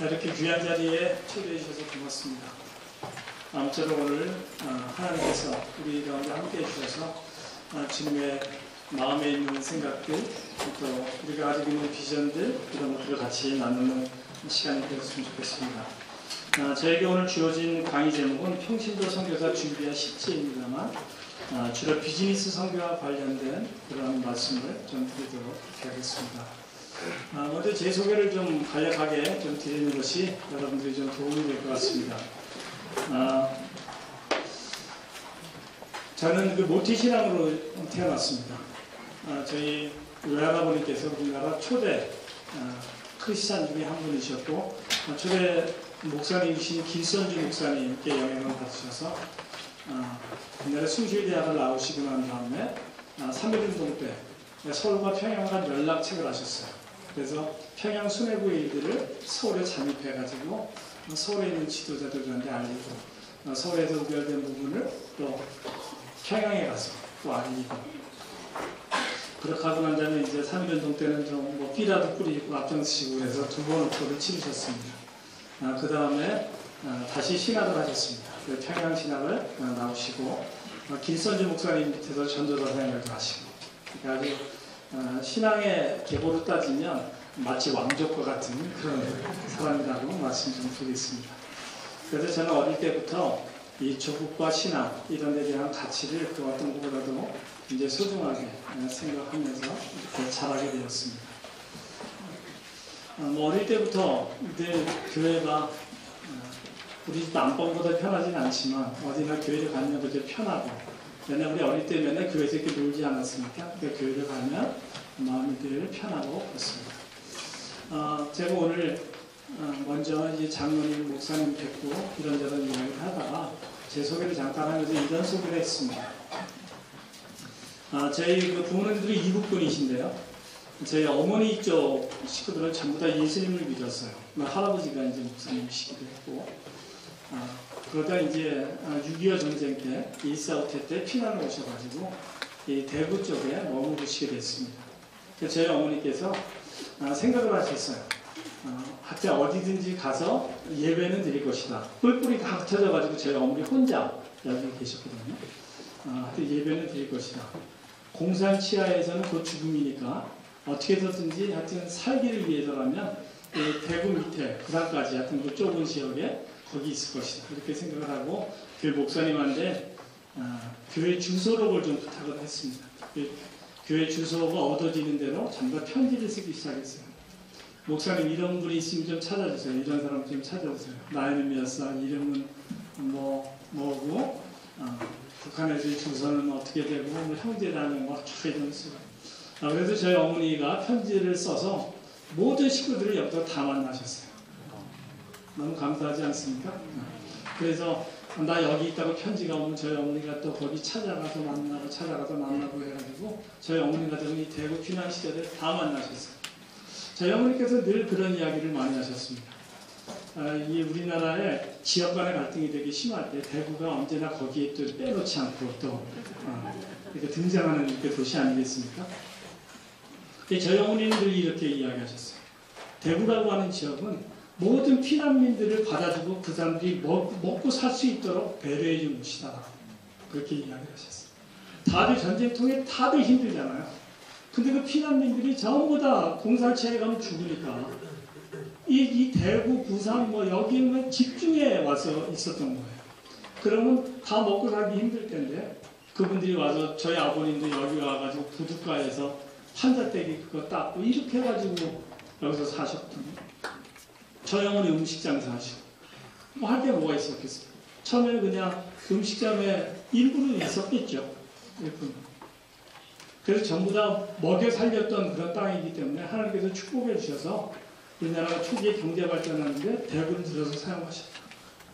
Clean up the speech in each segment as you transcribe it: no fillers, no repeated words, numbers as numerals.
이렇게 귀한 자리에 초대해 주셔서 고맙습니다. 아무쪼록 오늘 하나님께서 우리 가운데 함께해 주셔서 주님의 마음에 있는 생각들, 또 우리가 가지고 있는 비전들, 이런 것들을 같이 나누는 시간이 되었으면 좋겠습니다. 저에게 오늘 주어진 강의 제목은 평신도 선교사 준비와 십지입니다만 주로 비즈니스 선교와 관련된 그런 말씀을 좀 드리도록 하겠습니다. 먼저 제 소개를 좀 간략하게 좀 드리는 것이 여러분들이 좀 도움이 될 것 같습니다. 저는 그 모태신앙으로 태어났습니다. 저희 외할아버님께서 우리나라 초대 크리스찬 중에 한 분이셨고, 초대 목사님이신 길선주 목사님께 영향을 받으셔서 옛날에 숭실대학을 나오시고 난 다음에 3.1운동 때 서울과 평양 간 연락책을 하셨어요. 그래서 평양 수뇌부 일들을 서울에 잠입해가지고 서울에 있는 지도자들한테 알리고, 서울에서 우결된 부분을 또 평양에 가서 또 알리고, 그렇게 하고 난 다음에 이제 3.1운동 때는 좀 뭐 삐라도 뿌리고 앞장서시고 해서 2번 토를 치르셨습니다. 그 다음에 다시 신학을 하셨습니다. 평양 신학을 나오시고, 길선주 목사님 밑에서 전도사 생활도 하시고, 그러니까 아주 신앙의 계보로 따지면 마치 왕족과 같은 그런 사람이라고 말씀 좀 드리겠습니다. 그래서 저는 어릴 때부터 이 조국과 신앙 이런 데 대한 가치를 그 어떤 것보다도 이제 소중하게 생각하면서 이렇게 자라게 되었습니다. 어릴 때부터 늘 교회가 우리 집 안방보다 편하진 않지만 어디나 교회를 가면 그저 편하고, 맨날 우리 어릴 때 맨날 교회에서 이렇게 놀지 않았습니까? 그러니까 교회를 가면 마음이 늘 편하고 그렇습니다. 제가 오늘 먼저 이제 장로님, 목사님 뵙고 이런저런 이야기를 하다가 제 소개를 잠깐 하면서 이런 소개를 했습니다. 저희 그 부모님들이 이북분이신데요. 저희 어머니 쪽 식구들은 전부 다 예수님을 믿었어요. 할아버지가 이제 목사님이시기도 했고, 그러다 이제 6.25 전쟁 때, 1.4.5 때 피난을 오셔가지고 이 대구 쪽에 머무르시게 됐습니다. 그래서 저희 어머니께서 생각을 하셨어요. 하여튼 어디든지 가서 예배는 드릴 것이다. 뿔뿔이 다 흩어져가지고 저희 어머니 혼자 여기 계셨거든요. 하여튼 예배는 드릴 것이다. 공산 치하에서는 곧 죽음이니까 어떻게 해서든지 하여튼 살기를 위해서라면 대구 밑에 부산까지 하여튼 그 좁은 지역에 거기 있을 것이다. 이렇게 생각을 하고 교회 목사님한테 교회 주소록을 좀 부탁을 했습니다. 교회 주소가 얻어지는 대로 전부 다 편지를 쓰기 시작했어요. 목사님 이런 분이 있으면 좀 찾아주세요. 이런 사람 좀 찾아주세요. 나이는 몇 살, 이름은 뭐고, 북한에서의 주소는 어떻게 되고, 뭐 형제라는 거 쫙 쓰고. 그래서 저희 어머니가 편지를 써서 모든 식구들을 여기서 다 만나셨어요. 너무 감사하지 않습니까? 그래서 나 여기 있다고 편지가 오면 저희 어머니가 또 거기 찾아가서 만나고 해가지고 저희 어머니가 이 대구 피난 시절에 다 만나셨어요. 저희 어머니께서 늘 그런 이야기를 많이 하셨습니다. 이 우리나라의 지역 간의 갈등이 되게 심할 때 대구가 언제나 거기에 또 빼놓지 않고 또 이렇게 등장하는 그 도시 아니겠습니까? 저희 어머니들이 이렇게 이야기하셨어요. 대구라고 하는 지역은 모든 피난민들을 받아주고 그 사람들이 먹고 살 수 있도록 배려해 준 곳이다. 그렇게 이야기하셨어요. 다들 전쟁통에 다들 힘들잖아요. 근데 그 피난민들이 전부 다 공산체에 가면 죽으니까 이 대구, 부산 여기는 집중해 와서 있었던 거예요. 그러면 다 먹고 살기 힘들 텐데 그분들이 와서 저희 아버님도 여기 와가지고 부둣가에서 한자떼기 그거 닦고 이렇게 해가지고 여기서 사셨거든요. 저희 어머니 음식 장사하시고 할 게 뭐가 있었겠어요. 처음에는 그냥 음식점에 일부는 있었겠죠. 일부는. 그래서 전부 다 먹여 살렸던 그런 땅이기 때문에 하나님께서 축복해 주셔서 우리나라가 초기에 경제 발전하는데 대구를 들어서 사용하셨다.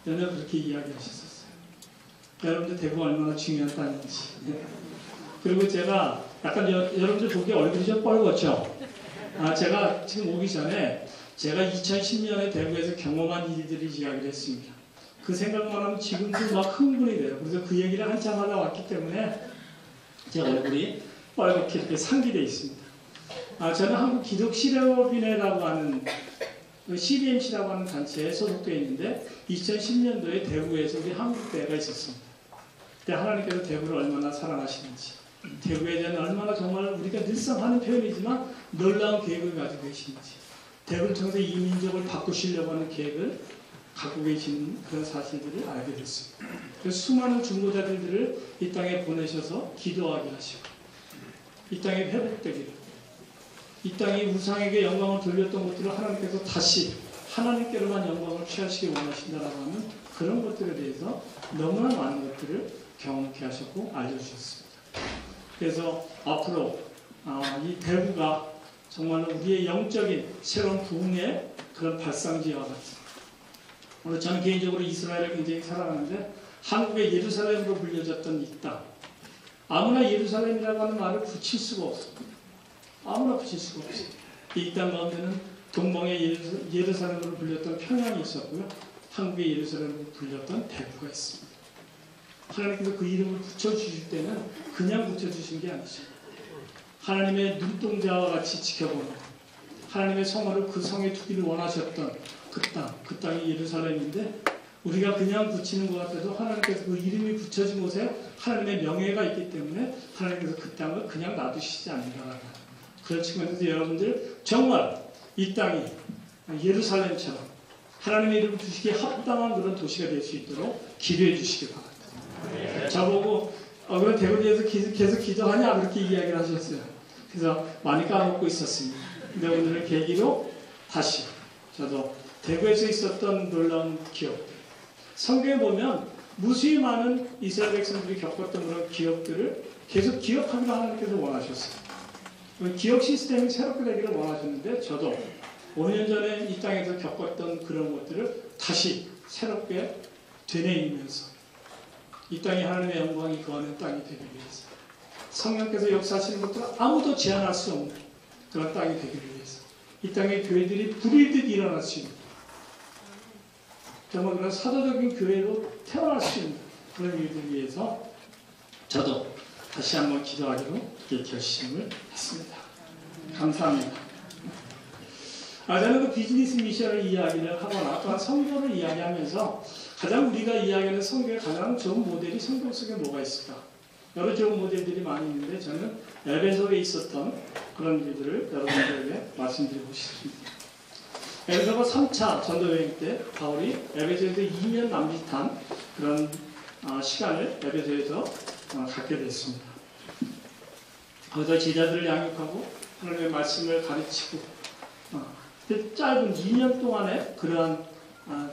옛날에 그렇게 이야기하셨었어요. 여러분들 대구 얼마나 중요한 땅인지. 그리고 제가 약간 여러분들 보기에 얼굴이 좀 뻘겋죠? 제가 지금 오기 전에 제가 2010년에 대구에서 경험한 일들을 이야기를 했습니다. 그 생각만 하면 지금도 막 흥분이 돼요. 그래서 그 얘기를 한참 하다 왔기 때문에 제 얼굴이 뻘겋게 이렇게 상기되어 있습니다. 저는 한국 기독 실업인회라고 하는 CBMC라고 하는 단체에 소속되어 있는데 2010년도에 대구에서 우리 한국대회가 있었습니다. 그때 하나님께서 대구를 얼마나 사랑하시는지, 대구에 대한 얼마나 정말 우리가 늘상 하는 표현이지만 놀라운 계획을 가지고 계시는지, 대구를 통해서 이 민족을 바꾸시려고 하는 계획을 갖고 계신 그런 사실들을 알게 됐습니다. 그래서 수많은 중보자들을 이 땅에 보내셔서 기도하게 하시고, 이 땅에 회복되기를, 이 땅이 우상에게 영광을 돌렸던 것들을 하나님께서 다시 하나님께로만 영광을 취하시기 원하신다라고 하는 그런 것들에 대해서 너무나 많은 것들을 경험케 하셨고 알려주셨습니다. 그래서 앞으로 이 대구가 정말 우리의 영적인 새로운 부흥의 그런 발상지와 같은, 저는 개인적으로 이스라엘을 굉장히 사랑하는데 한국의 예루살렘으로 불려졌던 이 땅, 아무나 예루살렘이라고 하는 말을 붙일 수가 없습니다. 아무나 붙일 수가 없어요. 이 땅 가운데는 동방의 예루살렘으로 불렸던 평양이 있었고요, 한국의 예루살렘으로 불렸던 대구가 있습니다. 하나님께서 그 이름을 붙여주실 때는 그냥 붙여주신 게 아니죠. 하나님의 눈동자와 같이 지켜보는, 하나님의 성화를 그 성에 두기를 원하셨던 그 땅이 예루살렘인데, 우리가 그냥 붙이는 것 같아도 하나님께서 그 이름이 붙여진 곳에 하나님의 명예가 있기 때문에 하나님께서 그 땅을 그냥 놔두시지 않는다라는, 그런 측면에서 여러분들 정말 이 땅이 예루살렘처럼 하나님의 이름을 두시기에 합당한 그런 도시가 될 수 있도록 기도해 주시기 바랍니다. 저보고 그럼 대구에 대해서 계속 기도하냐 그렇게 이야기를 하셨어요. 그래서 많이 까먹고 있었습니다. 근데 오늘을 계기로 다시 저도 대구에서 있었던 놀라운 기억들, 성경에 보면 무수히 많은 이스라엘 백성들이 겪었던 그런 기억들을 계속 기억하기를 하나님께서 원하셨어요. 기억 시스템이 새롭게 되기를 원하셨는데, 저도 5년 전에 이 땅에서 겪었던 그런 것들을 다시 새롭게 되뇌이면서 이 땅이 하나님의 영광이 거하는 땅이 되기 위해서, 성령께서 역사하시는 것들을 아무도 제한할 수 없는 그런 땅이 되기를 위해서, 이 땅의 교회들이 불일듯 일어날 수 있는, 정말 그런 사도적인 교회로 태어날 수 있는 그런 일들을 위해서 저도 다시 한번 기도하기로 결심을 했습니다. 감사합니다. 저는 그 비즈니스 미션을 이야기를 하거나 또한 성교를 이야기하면서 가장 우리가 이야기하는 성교의 가장 좋은 모델이 성경 속에 뭐가 있을까? 여러 좋은 모델들이 많이 있는데 저는 에베소에 있었던 그런 일들을 여러분들에게 말씀드리고 싶습니다. 에베소가 3차 전도여행 때 바울이 에베소에서 2년 남짓한 그런 시간을 에베소에서 갖게 됐습니다. 거기서 제자들을 양육하고 하나님의 말씀을 가르치고, 짧은 2년 동안의 그러한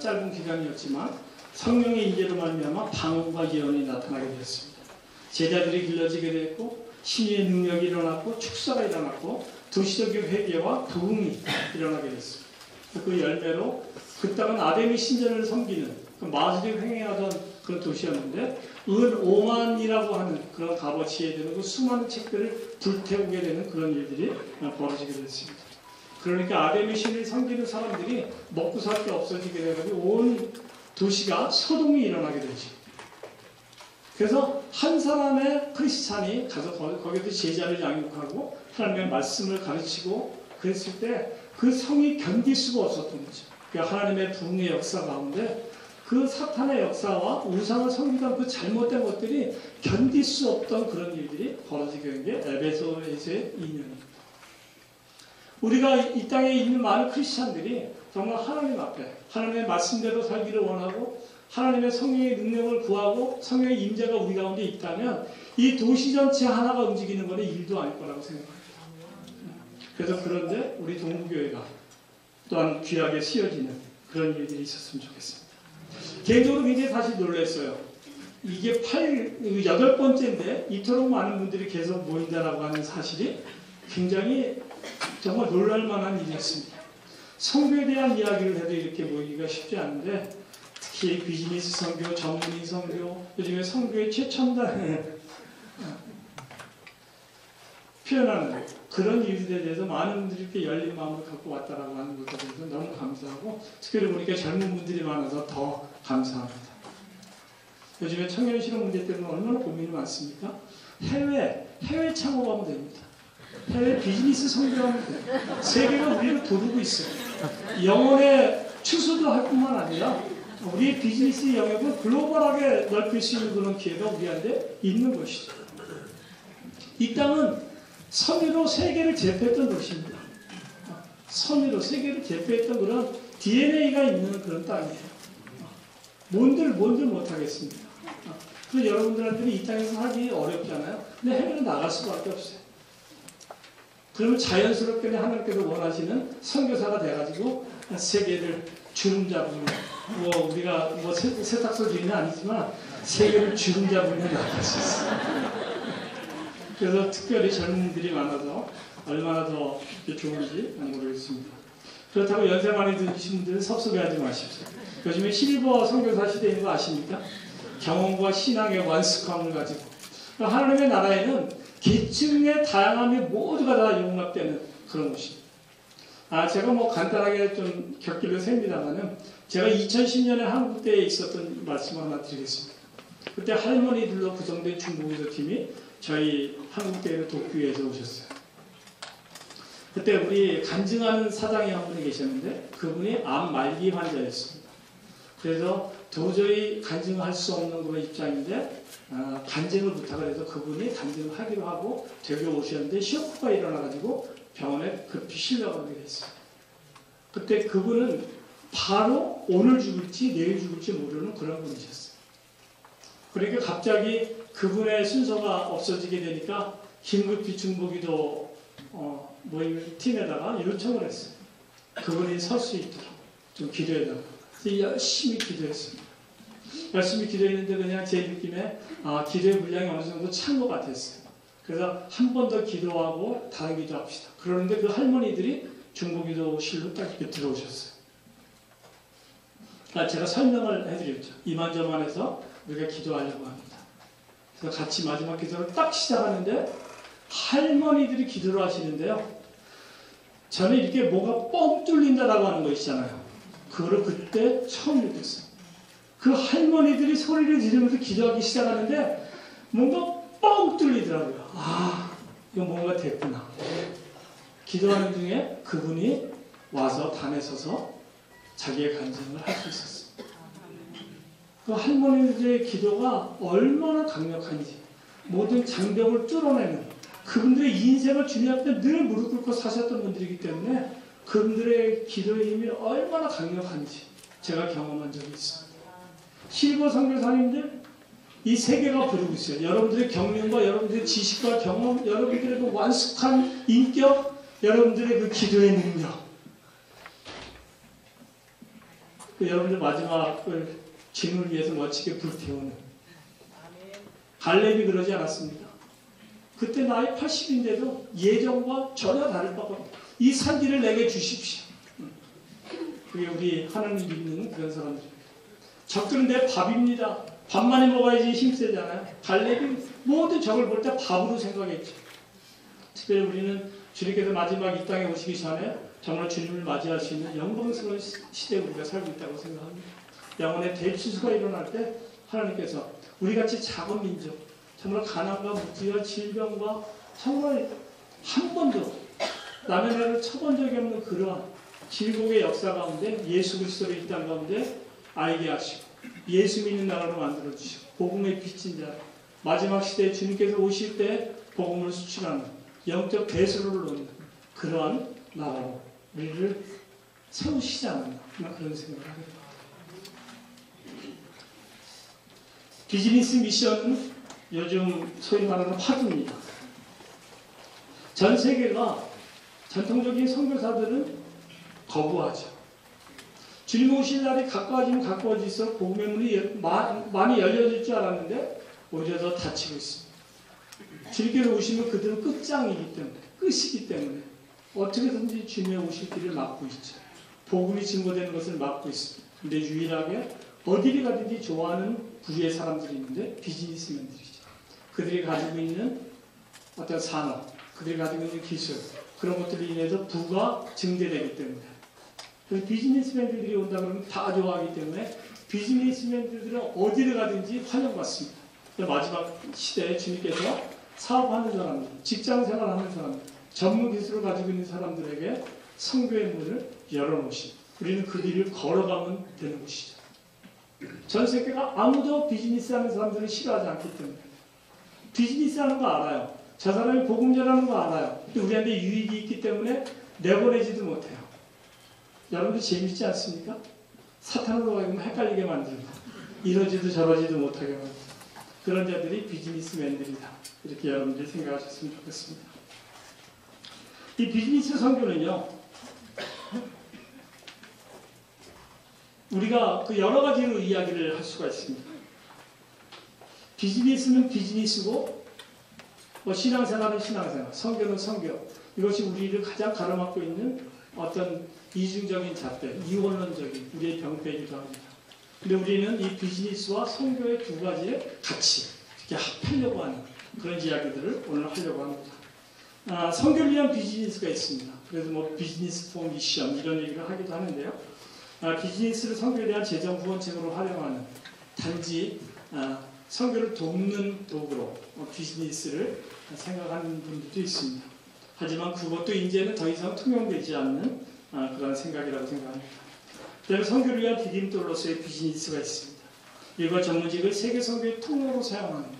짧은 기간이었지만 성령의 인재로 말미암아 방언과 예언이 나타나게 되었습니다. 제자들이 길러지게 됐고, 신의 능력이 일어났고, 축사가 일어났고, 도시적인 회개와 부흥이 일어나게 됐습니다. 그 열매로 그 땅은 아데미 신전을 섬기는 그 마술이 횡행하던 그런 도시였는데, 은오만이라고 하는 그런 값어치에 되는 그 수많은 책들을 불태우게 되는 그런 일들이 벌어지게 됐습니다. 그러니까 아데미 신을 섬기는 사람들이 먹고 살 게 없어지게 되고 온 도시가 소동이 일어나게 되죠. 그래서 한 사람의 크리스찬이 가서 거기서 제자를 양육하고 하나님의 말씀을 가르치고 그랬을 때 그 성이 견딜 수가 없었던 거죠. 그러니까 하나님의 부흥의 역사 가운데 그 사탄의 역사와 우상을 섬기던 그 잘못된 것들이 견딜 수 없던 그런 일들이 벌어지게 된 게 에베소에서의 2년입니다. 우리가 이 땅에 있는 많은 크리스찬들이 정말 하나님 앞에 하나님의 말씀대로 살기를 원하고 하나님의 성령의 능력을 구하고 성령의 임재가 우리 가운데 있다면 이 도시 전체 하나가 움직이는 것은 일도 아닐 거라고 생각합니다. 그래서 그런데 우리 동부교회가 또한 귀하게 쓰여지는 그런 일들이 있었으면 좋겠습니다. 개인적으로 굉장히 사실 놀랐어요. 이게 8번째인데 이토록 많은 분들이 계속 모인다라고 하는 사실이 굉장히 정말 놀랄만한 일이었습니다. 성교에 대한 이야기를 해도 이렇게 모이기가 쉽지 않은데, 특히 비즈니스 성교, 전문의 성교, 요즘에 성교의 최첨단을 표현하는 그런 일들에 대해서 많은 분들이 이렇게 열린 마음을 갖고 왔다라고 하는 것에 대해서 너무 감사하고, 특별히 보니까 젊은 분들이 많아서 더 감사합니다. 요즘에 청년 실업 문제 때문에 얼마나 고민이 많습니까? 해외 창업하면 됩니다. 해외 비즈니스 선교하면 돼. 세계가 우리를 도르고 있어요. 영혼의 추수도 할 뿐만 아니라 우리의 비즈니스 영역을 글로벌하게 넓힐 수 있는 그런 기회가 우리한테 있는 것이죠. 이 땅은 선의로 세계를 제패했던 도시입니다. 선의로 세계를 제패했던 그런 DNA가 있는 그런 땅이에요. 뭔들 못하겠습니다. 그래서 여러분들한테는 이 땅에서 하기 어렵잖아요. 근데 해외로 나갈 수밖에 없어요. 그러면 자연스럽게 하나님께서 원하시는 선교사가 돼가지고 세계를 주름 잡으면 우리가 세탁소 주인은 아니지만 세계를 주름 잡으면 나갈 수 있어요. 그래서 특별히 젊은이들이 많아서 얼마나 더 좋은지 모르겠습니다. 그렇다고 연세 많이 드신 분들은 섭섭해하지 마십시오. 요즘에 실버 선교사 시대인 거 아십니까? 경험과 신앙의 완숙함을 가지고 하나님의 나라에는 계층의 다양함이 모두가 다 용납되는 그런 곳입니다. 제가 간단하게 좀 곁길로 셉니다만은 제가 2010년에 한국대에 있었던 말씀을 하나 드리겠습니다. 그때 할머니들로 구성된 중국에서 팀이 저희 한국대를 돕기 위해서 오셨어요. 그때 우리 간증하는 사장이 한 분이 계셨는데 그분이 암 말기 환자였습니다. 그래서 도저히 간증할 수 없는 그런 입장인데 간증을 부탁을 해서 그분이 간증을 하기로 하고 되게 오셨는데 쇼크가 일어나가지고 병원에 급히 실려가게 됐어요. 그때 그분은 바로 오늘 죽을지 내일 죽을지 모르는 그런 분이셨어요. 그러니까 갑자기 그분의 순서가 없어지게 되니까 긴급히 중보기도 모임 팀에다가 요청을 했어요. 그분이 설 수 있도록 좀 기도해달라고. 열심히 기도했습니다. 열심히 기도했는데 그냥 제 느낌에 기도의 분량이 어느 정도 찬 것 같았어요. 그래서 한 번 더 기도하고 다른 기도합시다. 그러는데 그 할머니들이 중보기도실로 딱 이렇게 들어오셨어요. 제가 설명을 해드렸죠. 이만저만해서 우리가 기도하려고 합니다. 그래서 같이 마지막 기도를 딱 시작하는데 할머니들이 기도를 하시는데요. 저는 이렇게 뭐가 뻥 뚫린다라고 하는 거 있잖아요. 그거를 그때 처음 느꼈어요. 그 할머니들이 소리를 지르면서 기도하기 시작하는데 뭔가 뻥 뚫리더라고요. 이거 뭔가 됐구나. 기도하는 중에 그분이 와서 단에 서서 자기의 간증을 할 수 있었어요. 그 할머니들의 기도가 얼마나 강력한지 모든 장벽을 뚫어내는 그분들의 인생을 주님 앞에 늘 무릎 꿇고 사셨던 분들이기 때문에 그분들의 기도의 힘이 얼마나 강력한지 제가 경험한 적이 있습니다. 실버 선교사님들 이 세계가 부르고 있어요. 여러분들의 경륜과 여러분들의 지식과 경험, 여러분들의 그 완숙한 인격, 여러분들의 그 기도의 능력, 여러분들 마지막을 주님을 위해서 멋지게 불태우는 갈렙이 그러지 않았습니다. 그때 나이 80인데도 예전과 전혀 다를 바가 없다. 이 산지를 내게 주십시오. 그게 우리 하나님 믿는 그런 사람들입니다. 적들은 내 밥입니다. 밥 많이 먹어야지 힘세잖아요. 갈렙이 모든 적을 볼 때 밥으로 생각했죠. 특별히 우리는 주님께서 마지막 이 땅에 오시기 전에 정말 주님을 맞이할 수 있는 영광스러운 시대에 우리가 살고 있다고 생각합니다. 영혼의 대치수가 일어날 때 하나님께서 우리같이 작은 민족, 정말 가난과 무지와 질병과 정말 한 번도 남의 나라를 쳐본 적이 없는 그러한 질곡의 역사 가운데 예수 그리스도를 이 땅 가운데 알게 하시고 예수 믿는 나라로 만들어주시고 복음의 빛인 자 마지막 시대에 주님께서 오실 때 복음을 수출하는 영적 배수로를 놓는 그러한 나라로 우리를 세우시지 않았나 그런 생각을 하게 됩니다. 비즈니스 미션은 요즘 소위 말하는 화두입니다. 전 세계가 전통적인 선교사들은 거부하죠. 주님 오실 날이 가까워지면 가까워질수록 복음의 문이 많이 열려질 줄 알았는데 오히려 더 닫히고 있습니다. 주님께서 오시면 그들은 끝장이기 때문에 끝이기 때문에 어떻게든지 주님의 오실 길을 막고 있죠. 복음이 증거되는 것을 막고 있습니다. 근데 유일하게 어디를 가든지 좋아하는 부류의 사람들이 있는데 비즈니스맨들이죠. 그들이 가지고 있는 어떤 산업, 그들이 가지고 있는 기술 그런 것들로 인해서 부가 증대되기 때문에 그래서 비즈니스맨들이 온다 그러면 다 좋아하기 때문에 비즈니스맨들은 어디를 가든지 환영받습니다. 마지막 시대에 주님께서 사업하는 사람들, 직장생활하는 사람들, 전문 기술을 가지고 있는 사람들에게 선교의 문을 열어놓으신, 우리는 그 길을 걸어가면 되는 것이죠. 전 세계가 아무도 비즈니스 하는 사람들을 싫어하지 않기 때문에. 비즈니스 하는 거 알아요. 저 사람이 복음 전하는 거 알아요. 근데 우리한테 유익이 있기 때문에 내보내지도 못해요. 여러분들 재밌지 않습니까? 사탄으로 가면 헷갈리게 만들고 이러지도 저러지도 못하게 만들고 그런 자들이 비즈니스맨들이다. 이렇게 여러분들이 생각하셨으면 좋겠습니다. 이 비즈니스 선교는요, 우리가 그 여러 가지로 이야기를 할 수가 있습니다. 비즈니스는 비즈니스고, 신앙생활은 신앙생활, 선교는 선교. 이것이 우리를 가장 가로막고 있는 어떤 이중적인 잣대, 이원론적인 우리의 병폐이기도 합니다. 근데 우리는 이 비즈니스와 선교의 두 가지에 같이 이렇게 합하려고 하는 그런 이야기들을 오늘 하려고 합니다. 선교를 위한 비즈니스가 있습니다. 그래서 비즈니스 포 미션 이런 얘기를 하기도 하는데요. 비즈니스를 선교에 대한 재정 후원책으로 활용하는, 단지 선교를 돕는 도구로 비즈니스를 생각하는 분들도 있습니다. 하지만 그것도 이제는 더 이상 통용되지 않는 그런 생각이라고 생각합니다. 그다음에 선교를 위한 디딤돌로서의 비즈니스가 있습니다. 일과 전문직을 세계 선교의 통로로 사용하는 것.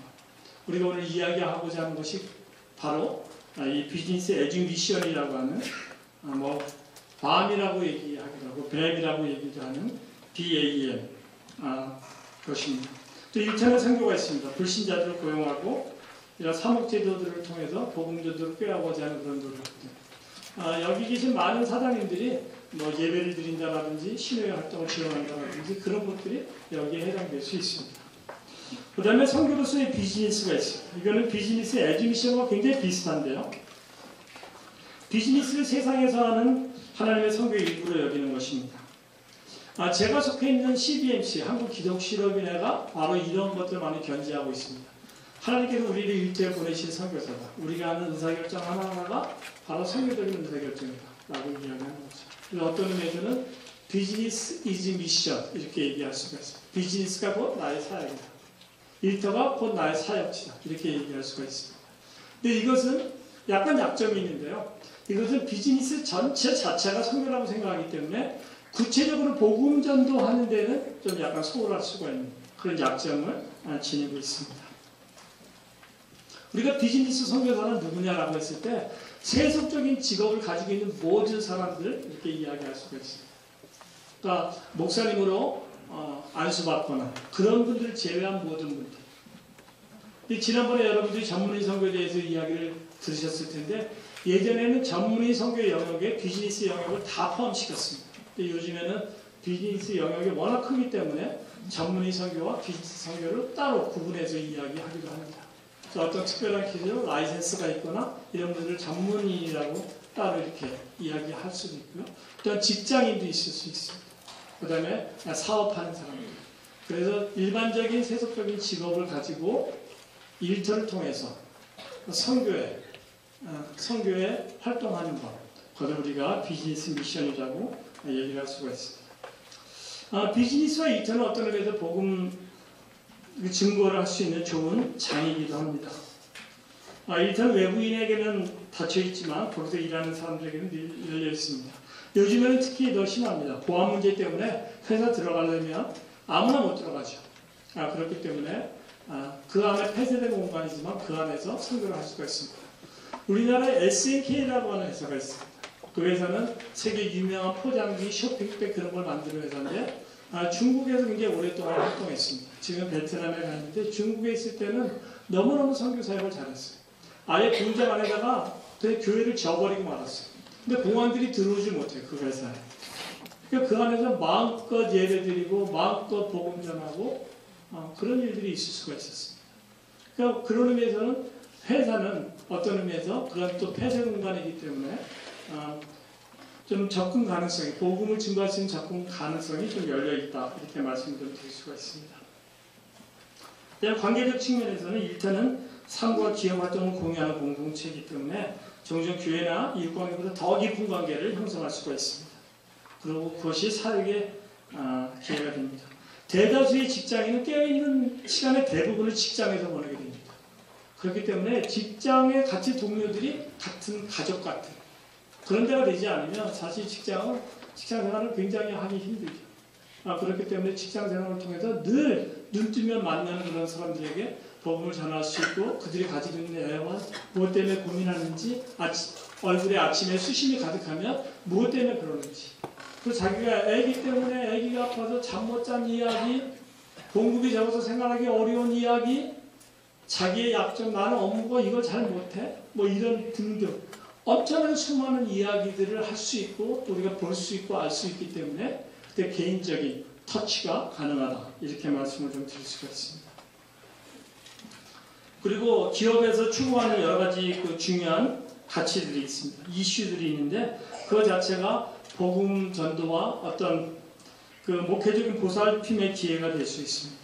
우리가 오늘 이야기하고자 하는 것이 바로 이 비즈니스 에듀 미션이라고 하는 BAM이라고 얘기하기도 하고 BAM이라고 얘기도 하는 BAM 것입니다. 또 1차는 선교가 있습니다. 불신자들을 고용하고 이런 사목제도들을 통해서 복음전도를 꾀하고자 하는 그런 노력들. 여기 계신 많은 사장님들이 예배를 드린다라든지 신뢰 활동을 지원한다라든지 그런 것들이 여기에 해당될 수 있습니다. 그 다음에 선교로서의 비즈니스가 있습니다. 이거는 비즈니스 에듀미션과 굉장히 비슷한데요. 비즈니스를 세상에서 하는 하나님의 선교의 일부로 여기는 것입니다. 제가 속해 있는 CBMC, 한국기독실업인회가 바로 이런 것들을 많이 견지하고 있습니다. 하나님께서 우리를 일대에 보내신 선교사다. 우리가 하는 의사결정 하나하나가 바로 선교적인 의사결정이다. 라고 이야기하는 거죠. 그래서 어떤 의미에서는 비즈니스 이즈 미션 이렇게 얘기할 수가 있어요. 비즈니스가 곧 나의 사역이다. 일터가 곧 나의 사역지다. 이렇게 얘기할 수가 있습니다. 근데 이것은 약간 약점이 있는데요. 이것은 비즈니스 전체 자체가 선교라고 생각하기 때문에 구체적으로 복음 전도하는 데는 좀 약간 소홀할 수가 있는 그런 약점을 지니고 있습니다. 우리가 비즈니스 선교사는 누구냐라고 했을 때 세속적인 직업을 가지고 있는 모든 사람들 이렇게 이야기할 수가 있습니다. 그러니까 목사님으로 안수받거나 그런 분들을 제외한 모든 분들. 지난번에 여러분들이 전문의 선교에 대해서 이야기를 들으셨을 텐데 예전에는 전문의 선교 영역에 비즈니스 영역을 다 포함시켰습니다. 근데 요즘에는 비즈니스 영역이 워낙 크기 때문에 전문의 선교와 비즈니스 선교를 따로 구분해서 이야기하기도 합니다. 어떤 특별한 기술로 라이센스가 있거나 이런 분들을 전문인이라고 따로 이렇게 이야기할 수도 있고요. 또한 직장인도 있을 수 있습니다. 그 다음에 사업하는 사람들. 그래서 일반적인 세속적인 직업을 가지고 일터를 통해서 선교에 활동하는 것. 그걸 우리가 비즈니스 미션이라고 얘기를 할 수가 있습니다. 비즈니스와 일터는 어떤 의미에서 복음 증거를 할 수 있는 좋은 장이기도 합니다. 일단 외부인에게는 닫혀 있지만 거기서 일하는 사람들에게는 열려 있습니다. 요즘에는 특히 더 심합니다. 보안 문제 때문에 회사 들어가려면 아무나 못 들어가죠. 그렇기 때문에 그 안에 폐쇄된 공간이지만 그 안에서 선교를 할 수가 있습니다. 우리나라에 SNK라고 하는 회사가 있습니다. 그 회사는 세계 유명한 포장지, 쇼핑백 그런 걸 만드는 회사인데 중국에서 굉장히 오랫동안 활동했습니다. 지금 베트남에 가 있는데 중국에 있을 때는 너무너무 선교 사역을 잘했어요. 아예 공장 안에다가 그 교회를 지어버리고 말았어요. 근데 공안들이 들어오지 못해요. 그 회사에. 그러니까 그 안에서 마음껏 예배드리고 마음껏 복음 전하고 그런 일들이 있을 수가 있었습니다. 그러니까 그런 의미에서는 회사는 어떤 의미에서 그런 또 폐쇄 공간이기 때문에 좀 접근 가능성이, 복음을 증거할 수 있는 접근 가능성이 좀 열려있다. 이렇게 말씀을 드릴 수가 있습니다. 관계적 측면에서는 일단은 삶과 기업 활동을 공유하는 공동체이기 때문에 종종 교회나 이웃관계보다 더 깊은 관계를 형성할 수가 있습니다. 그리고 그것이 사역의 기회가 됩니다. 대다수의 직장인은 깨어있는 시간의 대부분을 직장에서 보내게 됩니다. 그렇기 때문에 직장의 같이 동료들이 같은 가족 같은 그런 데가 되지 않으면 사실 직장 생활을 굉장히 하기 힘들죠. 그렇기 때문에 직장 생활을 통해서 늘 눈 뜨면 만나는 그런 사람들에게 복음을 전할 수 있고 그들이 가지고 있는 애와 무엇 때문에 고민하는지 얼굴에 아침에 수심이 가득하면 무엇 때문에 그러는지 그리고 자기가 애기 때문에 애기가 아파서 잠 못 잔 이야기 공급이 적어서 생활하기 어려운 이야기 자기의 약점 나는 업무가 이걸 잘 못해 뭐 이런 등등 엄청난 수많은 이야기들을 할 수 있고 또 우리가 볼 수 있고 알 수 있기 때문에 그때 개인적인 터치가 가능하다 이렇게 말씀을 좀 드릴 수가 있습니다. 그리고 기업에서 추구하는 여러 가지 그 중요한 가치들이 있습니다. 이슈들이 있는데 그 자체가 복음 전도와 어떤 그 목회적인 보살핌의 기회가 될 수 있습니다.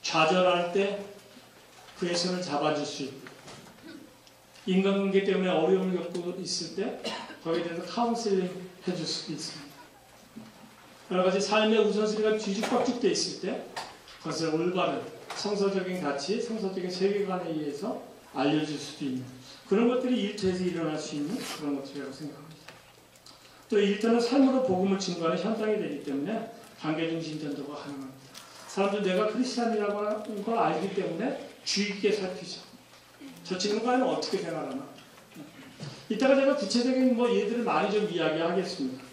좌절할 때 그의 손을 잡아줄 수 있고 인간관계 때문에 어려움을 겪고 있을 때 거기에 대해서 카운슬링 해줄 수도 있습니다. 여러 가지 삶의 우선순위가 뒤죽박죽 돼 있을 때 그것을 올바른 성서적인 가치, 성서적인 세계관에 의해서 알려줄 수도 있는 그런 것들이 일터에서 일어날 수 있는 그런 것들이라고 생각합니다. 또 일터는 삶으로 복음을 증거하는 현장이 되기 때문에 관계중심 전도가 가능합니다. 사람들 내가 크리스찬이라고 하는 걸 알기 때문에 주의 깊게 살피죠. 저 친구가 어떻게 생각하나. 이따가 제가 구체적인 예들을 많이 좀 이야기하겠습니다.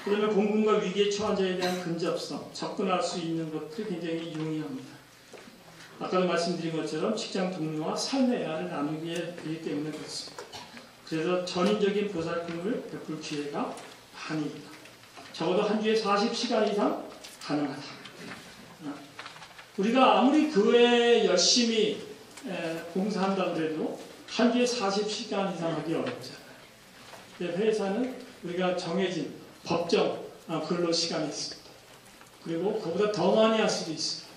그러면 공군과 위기에 처한 자에 대한 근접성, 접근할 수 있는 것들이 굉장히 용이합니다. 아까도 말씀드린 것처럼 직장 동료와 삶의 애환을 나누게 되기 때문에 그렇습니다. 그래서 전인적인 보살핌을 베풀 기회가 많습니다. 적어도 한 주에 40시간 이상 가능하다. 우리가 아무리 교회에 열심히 봉사한다고 해도 한 주에 40시간 이상 하기 어렵잖아요. 회사는 우리가 정해진 법정 근로 시간이 있습니다. 그리고 그보다 더 많이 할 수도 있습니다.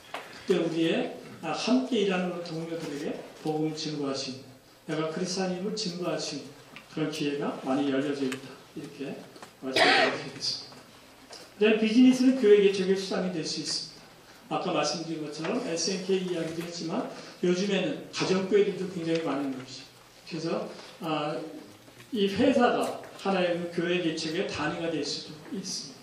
그때 우리의 함께 일하는 동료들에게 복음을 증거할 수 있는 내가 그리스도인임을 증거할 수 있는 그런 기회가 많이 열려져 있다. 이렇게 말씀드리겠습니다. 비즈니스는 교회 개척의 수단이 될 수 있습니다. 아까 말씀드린 것처럼 SNK 이야기도 했지만 요즘에는 가정교회들도 굉장히 많은 것이죠. 그래서 이 회사가 하나의 교회 개척의 단위가 될 수도 있습니다.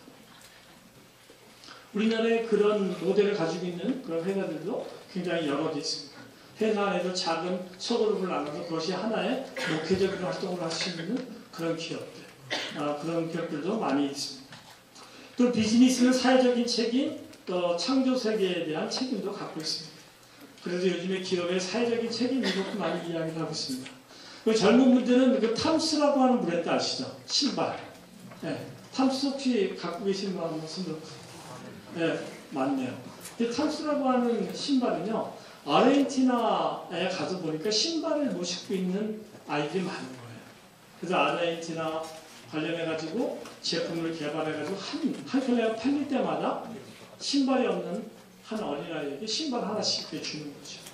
우리나라에 그런 모델을 가지고 있는 그런 회사들도 굉장히 여러 개 있습니다. 회사 안에도 작은 소그룹을 나눠서 그것이 하나의 목회적인 활동을 할 수 있는 그런 기업들, 그런 기업들도 많이 있습니다. 또 비즈니스는 사회적인 책임, 또 창조 세계에 대한 책임도 갖고 있습니다. 그래서 요즘에 기업의 사회적인 책임 이것도 많이 이야기를 하고 있습니다. 그 젊은 분들은 그 탐스라고 하는 브랜드 아시죠? 신발. 네. 탐스 혹시 갖고 계신 분 한번 손 들어보세요. 네, 맞네요. 이 탐스라고 하는 신발은요, 아르헨티나에 가서 보니까 신발을 못 신고 있는 아이들이 많은 거예요. 그래서 아르헨티나 관련해가지고 제품을 개발해가지고 한 켤레가 팔릴 때마다 신발이 없는 한 어린아이에게 신발 하나씩 주는 거죠.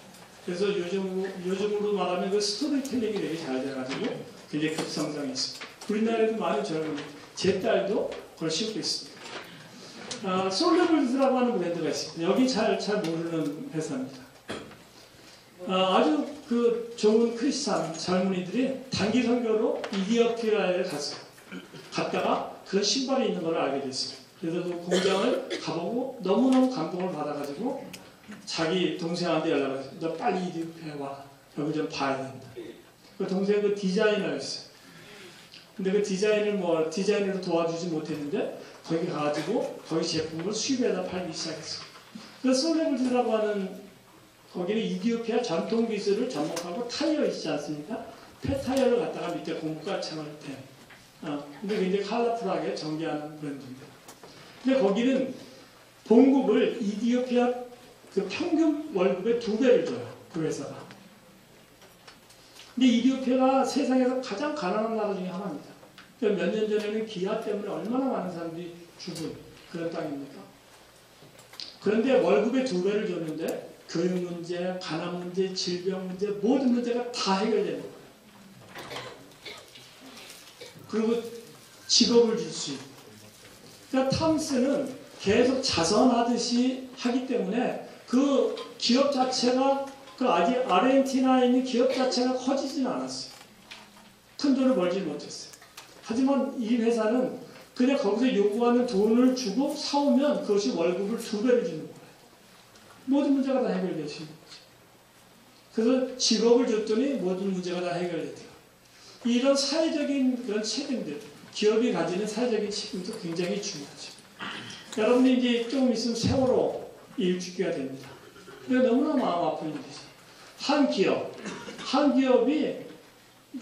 그래서 요즘으로 말하면 그 스토리텔링이 되게 잘 돼가지고 굉장히 급성장했습니다. 우리나라에도 많은 젊은 제 딸도 그걸 신고 있습니다. 솔레블즈라고 하는 브랜드가 있습니다. 여기 잘 모르는 회사입니다. 아주 그 좋은 크리스찬 젊은이들이 단기 선교로 이디오피아에 갔다가 그런 신발이 있는 걸 알게 됐어요. 그래서 그 공장을 가보고 너무너무 감동을 받아가지고 자기 동생한테 연락을 했어요. 너 빨리 이디오피아에 와. 여기 좀 봐야 된다. 그 동생 그 디자이너였어요. 근데 그 디자인으로 도와주지 못했는데 거기 가가지고 거기 제품을 수입해다 팔기 시작했어요. 그래서 솔레블즈라고 하는 거기는 이디오피아 전통 기술을 접목하고 타이어 있지 않습니까? 폐타이어를 갖다가 밑에 공구가창을 대. 근데 굉장히 컬러풀하게 전개하는 브랜드입니다. 근데 거기는 봉급을 이디오피아 그 평균 월급의 2배를 줘요. 그 회사가. 근데 이디오피아가 세상에서 가장 가난한 나라 중에 하나입니다. 몇 년 전에는 기아 때문에 얼마나 많은 사람들이 죽은 그런 땅입니까? 그런데 월급의 2배를 줬는데 교육 문제, 가난 문제, 질병 문제, 모든 문제가 다 해결되는 거예요. 그리고 직업을 줄 수 있고. 그러니까 탐스는 계속 자선하듯이 하기 때문에 그 기업 자체가 그 아직 아르헨티나에 있는 기업 자체가 커지지는 않았어요. 큰 돈을 벌지 못했어요. 하지만 이 회사는 그냥 거기서 요구하는 돈을 주고 사오면 그것이 월급을 2배를 주는 거예요. 모든 문제가 다 해결되시는 거죠. 그래서 직업을 줬더니 모든 문제가 다 해결되더라고요. 이런 사회적인 그런 책임들, 기업이 가지는 사회적인 책임도 굉장히 중요하죠. 여러분이 이제 조금 있으면 세월호 일주기가 됩니다. 그게 너무나 마음 아픈 일이죠. 한 기업이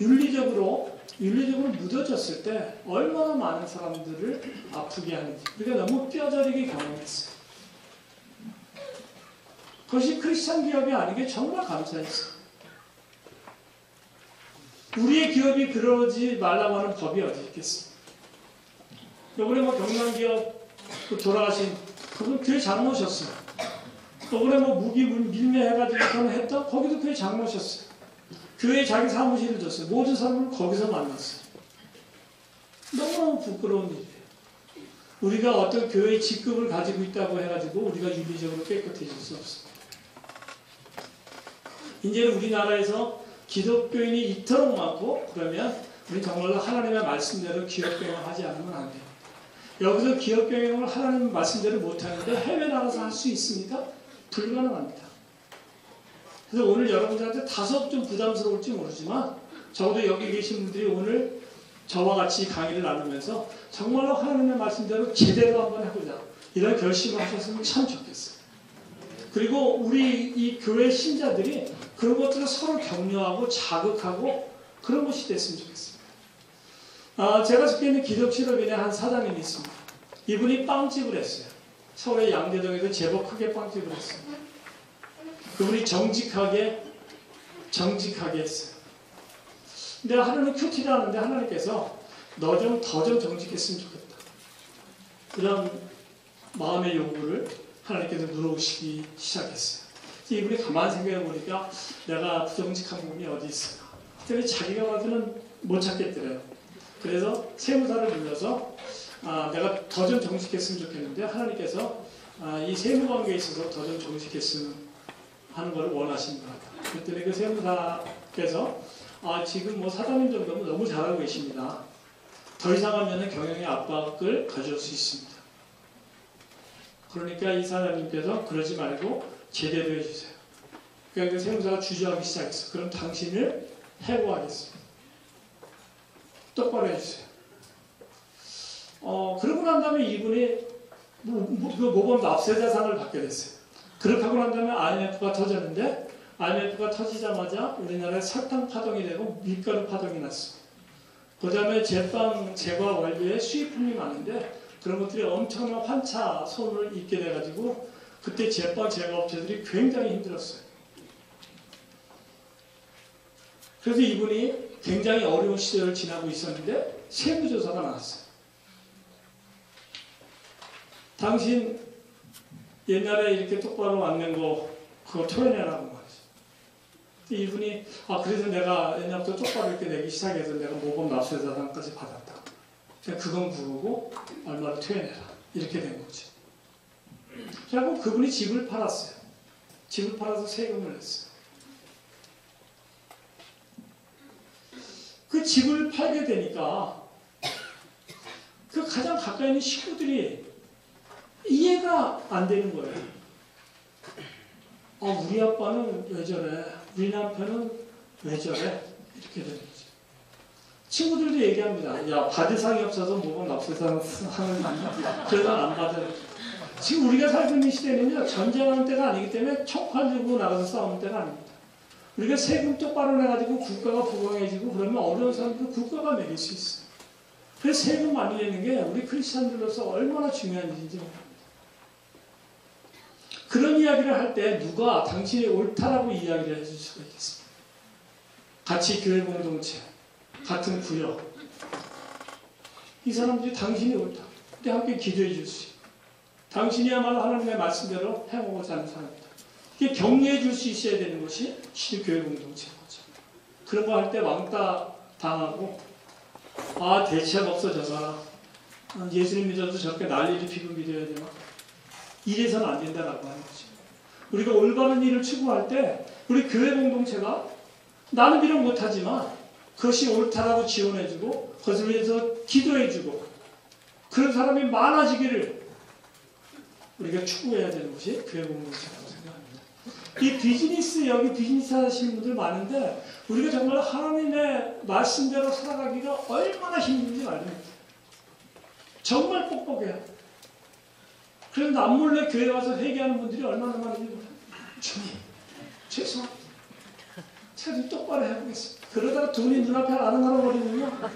윤리적으로 무뎌졌을 때 얼마나 많은 사람들을 아프게 하는지 우리가 너무 뼈저리게 경험했어요. 그것이 크리스찬 기업이 아닌 게 정말 감사했어요. 우리의 기업이 그러지 말라고 하는 법이 어디 있겠습니까? 요번에 뭐 경남기업 돌아가신 그분 교회 장로셨어요. 요번에 뭐 무기 밀매해가지고 그런 했다? 거기도 교회 장로셨어요. 교회에 자기 사무실을 줬어요. 모든 사람을 거기서 만났어요. 너무너무 부끄러운 일이에요. 우리가 어떤 교회의 직급을 가지고 있다고 해가지고 우리가 윤리적으로 깨끗해질 수 없습니다. 이제는 우리나라에서 기독교인이 이토록 많고 그러면 우리 정말로 하나님의 말씀대로 기업경영을 하지 않으면 안 돼요. 여기서 기업경영을 하나님 말씀대로 못하는데 해외 나가서 할 수 있습니까? 불가능합니다. 그래서 오늘 여러분들한테 다소 좀 부담스러울지 모르지만 적어도 여기 계신 분들이 오늘 저와 같이 강의를 나누면서 정말로 하나님의 말씀대로 제대로 한번 해보자 이런 결심을 하셨으면 참 좋겠어요. 그리고 우리 이 교회 신자들이 그런 것들을 서로 격려하고 자극하고 그런 것이 됐으면 좋겠습니다. 제가 속해 있는 기독실업인의 한 사장님이 있습니다. 이분이 빵집을 했어요. 서울의 양재동에서 제법 크게 빵집을 했어요. 그분이 정직하게 했어요. 근데 하루는 큐티를 하는데 하나님께서 너 좀 더 좀 정직했으면 좋겠다. 그런 마음의 요구를 하나님께서 물어오시기 시작했어요. 이분이 가만히 생각해 보니까 내가 부정직한 부분이 어디 있을까? 그랬더니 자기가 봐서는 못 찾겠더래요. 그래서 세무사를 불러서 내가 더 좀 정직했으면 좋겠는데 하나님께서 이 세무관계에 있어서 더 좀 정직했으면 하는 걸 원하시는 것 같아요. 그랬더니 그 세무사께서 지금 뭐 사장님 정도면 너무 잘하고 계십니다. 더 이상 하면 경영의 압박을 가져올 수 있습니다. 그러니까 이 사장님께서 그러지 말고 제대로 해주세요. 그러니까 그 세무사가 주저하기 시작했어요. 그럼 당신을 해고하겠습니다. 똑바로 해주세요. 그러고 난 다음에 이분이 모범 납세자상을 받게 됐어요. 그렇게 하고 난 다음에 IMF가 터졌는데 IMF가 터지자마자 우리나라에 설탕 파동이 되고 밀가루 파동이 났어요. 그 다음에 제빵, 제과 원료에 수입품이 많은데 그런 것들이 엄청난 환차 손을 입게 돼가지고 그때 제빵, 제과 업체들이 굉장히 힘들었어요. 그래서 이분이 굉장히 어려운 시절을 지나고 있었는데 세무조사가 나왔어요. 당신 옛날에 이렇게 똑바로 앉는 거 그거 토해내라고 말이죠. 이분이 그래서 내가 옛날부터 똑바로 이렇게 내기 시작해서 내가 모범 납세자상까지 받았다. 그건 부르고 얼마를 토해내라. 이렇게 된 거죠. 그리고 그분이 집을 팔았어요. 집을 팔아서 세금을 냈어요. 그 집을 팔게 되니까 그 가장 가까이 있는 식구들이 이해가 안 되는 거예요. 우리 아빠는 왜 저래? 우리 남편은 왜 저래? 이렇게 되는 거죠. 친구들도 얘기합니다. 야, 받을 상이 없어서 모범 납세상을 받냐? 그래서 안 받아요. 지금 우리가 살고 있는 시대는요, 전쟁하는 때가 아니기 때문에 총칼 들고 나가서 싸우는 때가 아닙니다. 우리가 세금 똑바로 내가지고 국가가 부강해지고 그러면 어려운 사람들 국가가 매길 수 있어요. 그래서 세금 많이 내는 게 우리 크리스찬들로서 얼마나 중요한 일인지 모릅니다. 그런 이야기를 할 때 누가 당신이 옳다라고 이야기를 해줄 수가 있겠습니까? 같이 교회 공동체, 같은 구역. 이 사람들이 당신이 옳다. 우리 함께 기도해 줄 수 있고 당신이야말로 하나님의 말씀대로 행하고자 하는 사람이다. 이게 격려해 줄 수 있어야 되는 것이 실제 교회 공동체인 거죠. 그런 거 할 때 왕따 당하고 대책 없어 저 사람. 예수님 믿어도 저렇게 난리를 피고 믿어야 되나? 이래서는 안 된다라고 하는 거죠. 우리가 올바른 일을 추구할 때 우리 교회 공동체가 나는 비록 못하지만 그것이 옳다라고 지원해주고 그것을 위해서 기도해주고 그런 사람이 많아지기를 우리가 추구해야 되는 것이 교회 공동체라고 생각합니다. 이 비즈니스, 여기 비즈니스 하시는 분들 많은데 우리가 정말 하나님의 말씀대로 살아가기가 얼마나 힘든지 말입니다. 정말 뻑뻑해요. 그래서 남몰래 교회 와서 회개하는 분들이 얼마나 많은지 몰라요. 주님, 죄송합니다. 제가 좀 똑바로 해보겠습니다. 그러다가 돈이 눈앞에 안 알아버리면요.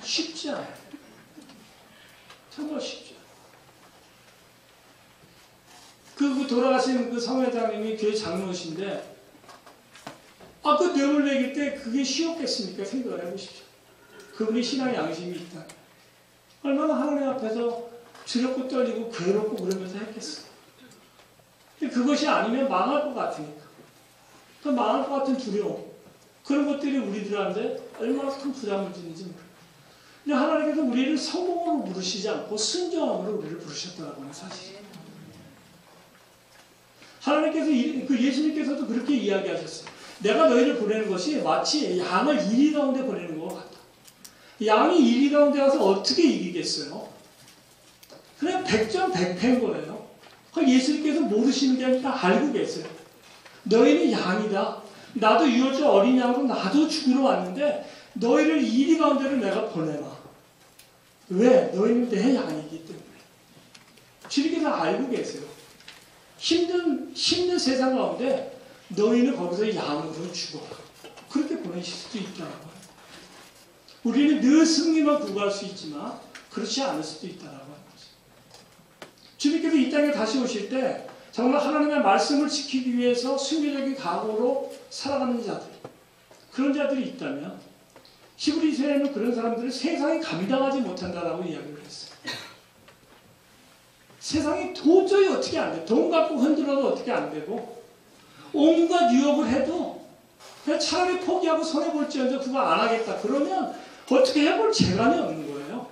쉽지 않아요. 정말 쉽지 않아요. 그 돌아가신 그 성회장님이 교회 장로이신데 그 뇌물 내길 때 그게 쉬웠겠습니까? 생각을 해보십시오. 그분이 신앙의 양심이 있다. 얼마나 하나님 앞에서 두렵고 떨리고 괴롭고 그러면서 했겠어요. 근데 그것이 아니면 망할 것 같으니까. 그 망할 것 같은 두려움. 그런 것들이 우리들한테 얼마나 큰 부담을 주는지 모르겠어요. 근데 하나님께서 우리를 성공으로 부르시지 않고 순종함으로 우리를 부르셨다고 하는 사실이에요. 하나님께서, 그 예수님께서도 그렇게 이야기하셨어요. 내가 너희를 보내는 것이 마치 양을 이리 가운데 보내는 것 같다. 양이 이리 가운데 가서 어떻게 이기겠어요? 그냥 백전백패인 거예요. 예수님께서 모르시는 게 아니라 알고 계세요. 너희는 양이다. 나도 유월절 어린 양으로 나도 죽으러 왔는데 너희를 이리 가운데로 내가 보내놔. 왜? 너희는 내 양이기 때문에. 주님께서 알고 계세요. 힘든 세상 가운데 너희는 거기서 양으로 죽어라. 그렇게 보내실 수도 있다는 거예요. 우리는 늘 승리만 구할 수 있지만 그렇지 않을 수도 있다는 거예요. 주님께서 이 땅에 다시 오실 때 정말 하나님의 말씀을 지키기 위해서 순교적인 각오로 살아가는 자들, 그런 자들이 있다면 히브리서에는 그런 사람들을 세상이 감당하지 못한다라고 이야기를 했어요. 세상이 도저히 어떻게 안 돼. 돈 갖고 흔들어도 어떻게 안 되고 온갖 유혹을 해도 그냥 차라리 포기하고 손해볼지언정 그거 안 하겠다. 그러면 어떻게 해볼 재간이 없는 거예요.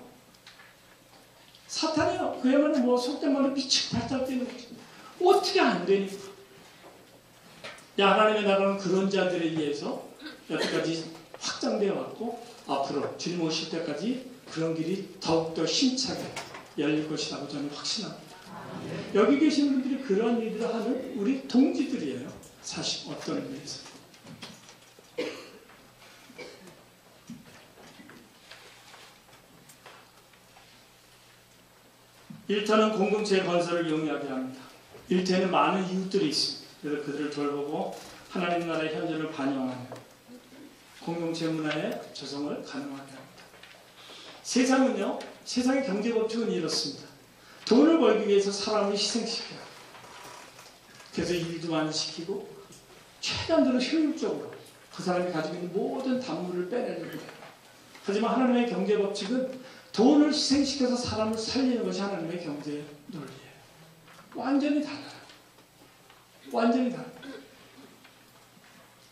사탄이요. 그야말로 뭐 속된 말로 미치고 발작 뛰는 거죠. 어떻게 안 되니까. 하나님의 나라는 그런 자들에 의해서 여태까지 확장되어 왔고 앞으로 주님 오실 때까지 그런 길이 더욱더 힘차게 열릴 것이라고 저는 확신합니다. 여기 계신 분들이 그런 일들을 하는 우리 동지들이에요. 사실 어떤 의미에서. 일터는 공동체 건설을 용이하게 합니다. 일터에는 많은 이웃들이 있습니다. 그래서 그들을 돌보고 하나님 나라의 현존을 반영하는 공동체 문화의 조성을 가능하게 합니다. 세상은요, 세상의 경제 법칙은 이렇습니다. 돈을 벌기 위해서 사람을 희생시켜요. 그래서 일도 많이 시키고 최단적으로 효율적으로 그 사람이 가지고 있는 모든 단물을 빼내려고 해요. 하지만 하나님의 경제 법칙은 돈을 희생시켜서 사람을 살리는 것이 하나님의 경제 논리예요. 완전히 달라요. 완전히 달라요.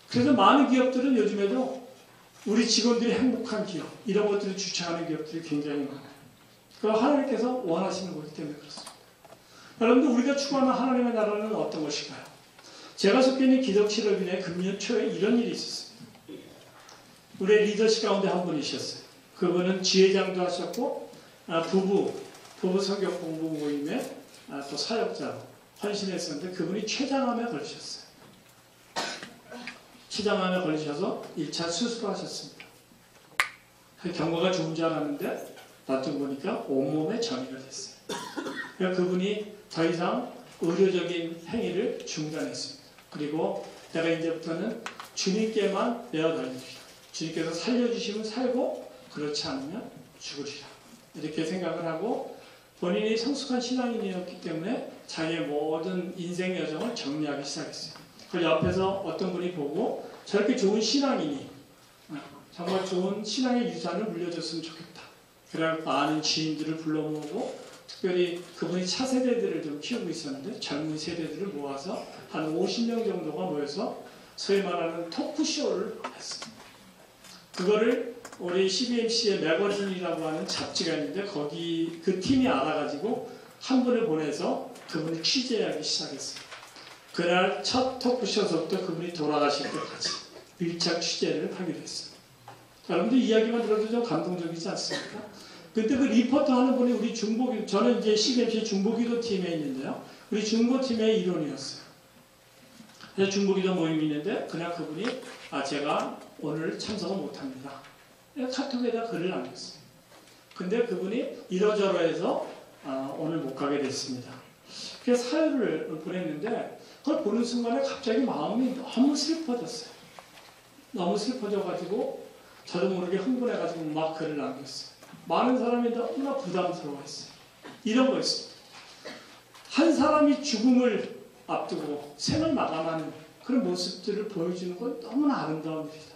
그래서 많은 기업들은 요즘에도 우리 직원들이 행복한 기업, 이런 것들을 주창하는 기업들이 굉장히 많아요. 그걸 하나님께서 원하시는 거기 때문에 그렇습니다. 여러분들, 우리가 추구하는 하나님의 나라는 어떤 것일까요? 제가 속해 있는 기적치료인회 금년 초에 이런 일이 있었습니다. 우리 리더십 가운데 한 분이셨어요. 그분은 지회장도 하셨고 부부 성격 공부 모임에 또 사역자로 헌신했었는데 그분이 췌장암에 걸리셨어요. 췌장암에 걸리셔서 1차 수술하셨습니다. 경과가 좋은 줄 알았는데 나중에 보니까 온몸에 전이가 됐어요. 그래서 그분이 더 이상 의료적인 행위를 중단했습니다. 그리고 내가 이제부터는 주님께만 내어달립니다. 주님께서 살려주시면 살고 그렇지 않으면 죽으리라. 이렇게 생각을 하고 본인이 성숙한 신앙인이었기 때문에 자기의 모든 인생 여정을 정리하기 시작했어요. 그걸 옆에서 어떤 분이 보고 저렇게 좋은 신앙인이 정말 좋은 신앙의 유산을 물려줬으면 좋겠다. 그래서 많은 지인들을 불러 모으고 특별히 그분이 차세대들을 좀 키우고 있었는데 젊은 세대들을 모아서 한 50명 정도가 모여서 소위 말하는 토크쇼를 했습니다. 그거를 우리 CBMC의 매거진이라고 하는 잡지가 있는데 거기 그 팀이 알아가지고 한 분을 보내서 그분을 취재하기 시작했어요. 그날 첫 토크쇼부터 그분이 돌아가실 때까지 밀착 취재를 하게 됐어요. 여러분들 이야기만 들어도 좀 감동적이지 않습니까? 그때 그 리포터 하는 분이 우리 중보기도, 저는 이제 CBMC 중보기도 팀에 있는데요. 우리 중보팀의 일원이었어요. 그래서 중보기도 모임이 있는데 그냥 그분이 제가 오늘 참석을 못합니다. 카톡에다 글을 남겼어요. 근데 그분이 이러저러해서 오늘 못 가게 됐습니다. 그래서 사연을 보냈는데 그걸 보는 순간에 갑자기 마음이 너무 슬퍼졌어요. 너무 슬퍼져가지고 저도 모르게 흥분해가지고 막 글을 남겼어요. 많은 사람이 너무나 부담스러워했어요. 이런 거였습니다. 한 사람이 죽음을 앞두고 생을 마감하는 그런 모습들을 보여주는 건 너무나 아름다운 일이다.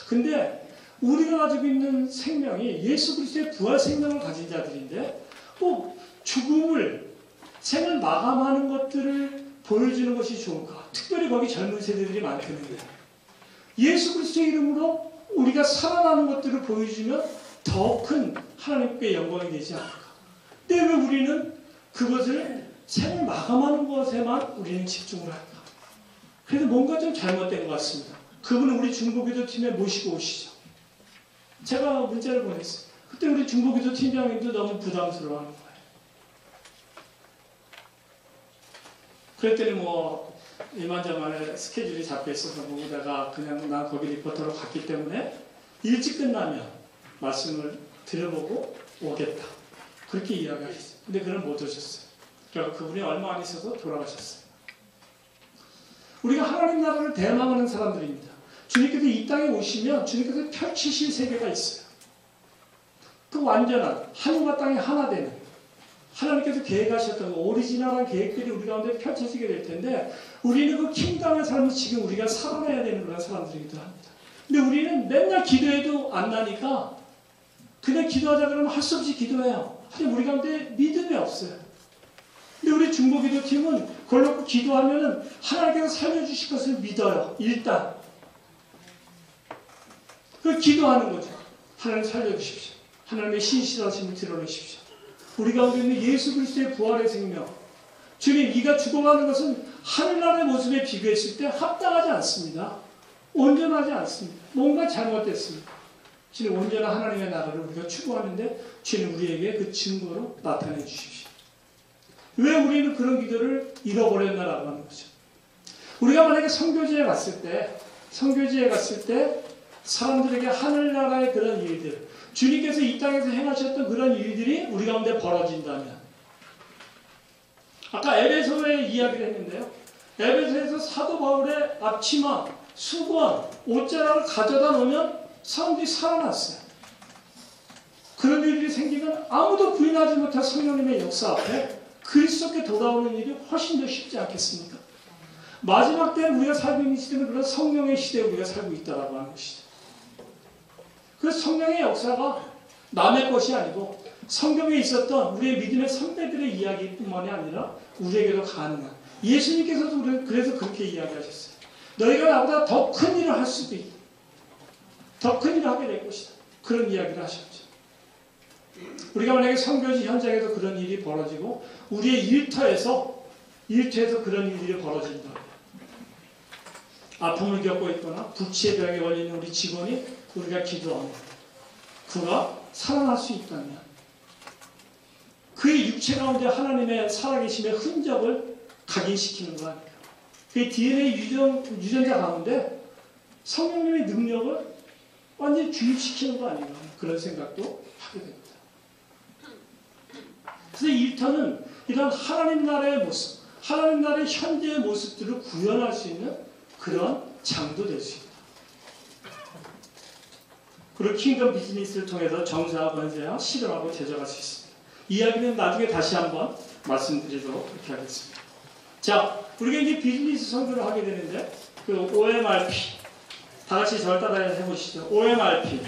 근데 우리가 가지고 있는 생명이 예수 그리스도의 부활 생명을 가진 자들인데 꼭 죽음을 생을 마감하는 것들을 보여주는 것이 좋을까? 특별히 거기 젊은 세대들이 많겠는데 예수 그리스도의 이름으로 우리가 살아나는 것들을 보여주면 더 큰 하나님께 영광이 되지 않을까? 근데 왜 우리는 그것을 생을 마감하는 것에만 우리는 집중을 할까? 그래도 뭔가 좀 잘못된 것 같습니다. 그분은 우리 중보기도 팀에 모시고 오시죠. 제가 문자를 보냈어요. 그때 우리 중보기도 팀장님도 너무 부담스러워하는 거예요. 그랬더니 뭐 이만저만의 스케줄이 잡혀 있어서 거기다가 그냥 난 거기 리포터로 갔기 때문에 일찍 끝나면 말씀을 들어보고 오겠다. 그렇게 이야기하셨어요. 근데 그걸 못 오셨어요. 그러니까 그분이 얼마 안 있어서 돌아가셨어요. 우리가 하나님 나라를 대망하는 사람들입니다. 주님께서 이 땅에 오시면 주님께서 펼치실 세계가 있어요. 그 완전한 하늘과 땅이 하나 되는 하나님께서 계획하셨던 오리지널한 계획들이 우리 가운데 펼쳐지게 될 텐데 우리는 그 킹덤의 삶을 지금 우리가 살아내야 되는 그런 사람들이기도 합니다. 근데 우리는 맨날 기도해도 안 나니까 그냥 기도하자 그러면 할 수 없이 기도해요. 하지만 우리 가운데 믿음이 없어요. 근데 우리 중보기도 팀은 그걸 놓고 기도하면은 하나님께서 살려주실 것을 믿어요. 일단 그 기도하는 거죠. 하나님 살려주십시오. 하나님의 신실하심을 드러내십시오. 우리 가운데 있는 예수 그리스도의 부활의 생명, 주님 이가 죽어가는 것은 하늘나라의 모습에 비교했을 때 합당하지 않습니다. 온전하지 않습니다. 뭔가 잘못됐습니다. 주님 온전한 하나님의 나라를 우리가 추구하는데 주님 우리에게 그 증거로 나타내 주십시오. 왜 우리는 그런 기도를 잃어버렸나라고 하는 거죠. 우리가 만약에 선교지에 갔을 때 사람들에게 하늘나라의 그런 일들, 주님께서 이 땅에서 행하셨던 그런 일들이 우리 가운데 벌어진다면, 아까 에베소의 이야기를 했는데요. 에베소에서 사도 바울의 앞치마, 수건, 옷자락을 가져다 놓으면 사람들이 살아났어요. 그런 일이 생기면 아무도 부인하지 못할 성령님의 역사 앞에 그리스도께 돌아오는 일이 훨씬 더 쉽지 않겠습니까? 마지막 때는 우리가 살고 있는 시대는 그런 성령의 시대에 우리가 살고 있다라고 하는 것이죠. 그 성령의 역사가 남의 것이 아니고 성경에 있었던 우리의 믿음의 선배들의 이야기뿐만이 아니라 우리에게도 가능한, 예수님께서도 그래서 그렇게 이야기하셨어요. 너희가 나보다 더 큰 일을 할 수도 있다. 더 큰 일을 하게 될 것이다. 그런 이야기를 하셨죠. 우리가 만약에 선교지 현장에서 그런 일이 벌어지고 우리의 일터에서 그런 일이 벌어진다. 아픔을 겪고 있거나 부치의 병에 걸리는 우리 직원이 우리가 기도합니다. 그가 살아날 수 있다면 그의 육체 가운데 하나님의 살아계심의 흔적을 각인시키는 거 아닐까. 그의 DNA 유전자 가운데 성령님의 능력을 완전히 주입시키는 거 아닌가. 그런 생각도 하게 됩니다. 그래서 일터는 이런 하나님 나라의 모습, 하나님 나라의 현재의 모습들을 구현할 수 있는 그런 장도 될 수 있다. 그리고 킹덤 비즈니스를 통해서 정사와 권세와 실현하고 제작할 수 있습니다. 이야기는 나중에 다시 한번 말씀드리도록 그렇게 하겠습니다. 자, 우리가 이제 비즈니스 선교를 하게 되는데 그 OMRP 다 같이 저를 따라 해보시죠. OMRP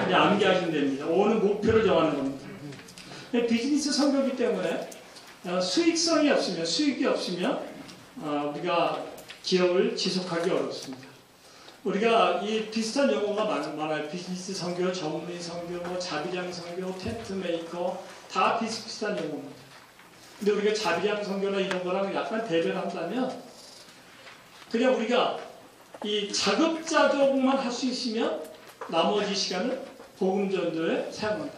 이제 암기하시면 됩니다. O는 목표를 정하는 겁니다. 비즈니스 선교이기 때문에 수익성이 없으면, 수익이 없으면 우리가 기업을 지속하기 어렵습니다. 우리가 이 비슷한 용어가 많아요. 비즈니스 선교, 전문의 선교, 자비장 선교, 텐트 메이커 다 비슷비슷한 용어입니다. 근데 우리가 자비량 선교나 이런 거랑 약간 대변을 한다면 그냥 우리가 이 자급자족만 할 수 있으면 나머지 시간은 복음 전도에 사용한다.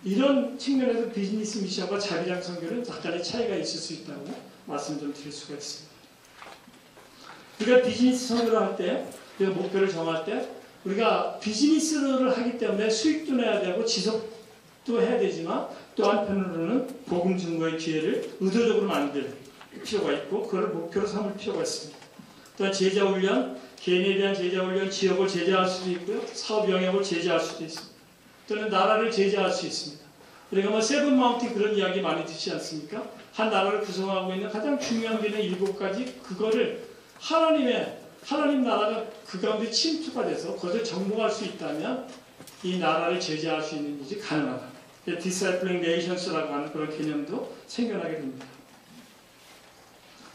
이런 측면에서 비즈니스 미션과 자비량 선교는 약간의 차이가 있을 수 있다고 말씀 좀 드릴 수가 있습니다. 우리가 비즈니스 선교를 할 때, 우리가 목표를 정할 때 우리가 비즈니스를 하기 때문에 수익도 내야 되고 지속도 해야 되지만 또 한편으로는 복음 증거의 기회를 의도적으로 만들 필요가 있고 그걸 목표로 삼을 필요가 있습니다. 또한 제자훈련, 개인에 대한 제자훈련, 지역을 제재할 수도 있고요. 사업 영역을 제재할 수도 있습니다. 또는 나라를 제재할 수 있습니다. 우리가 뭐 세븐 마운틴 그런 이야기 많이 듣지 않습니까? 한 나라를 구성하고 있는 가장 중요한 게 7가지 그거를 하나님 나라가 그 가운데 침투가 돼서 그것을 정복할 수 있다면 이 나라를 제재할 수 있는 일이 가능하다. 디사이플링 네이션스라고 하는 그런 개념도 생겨나게 됩니다.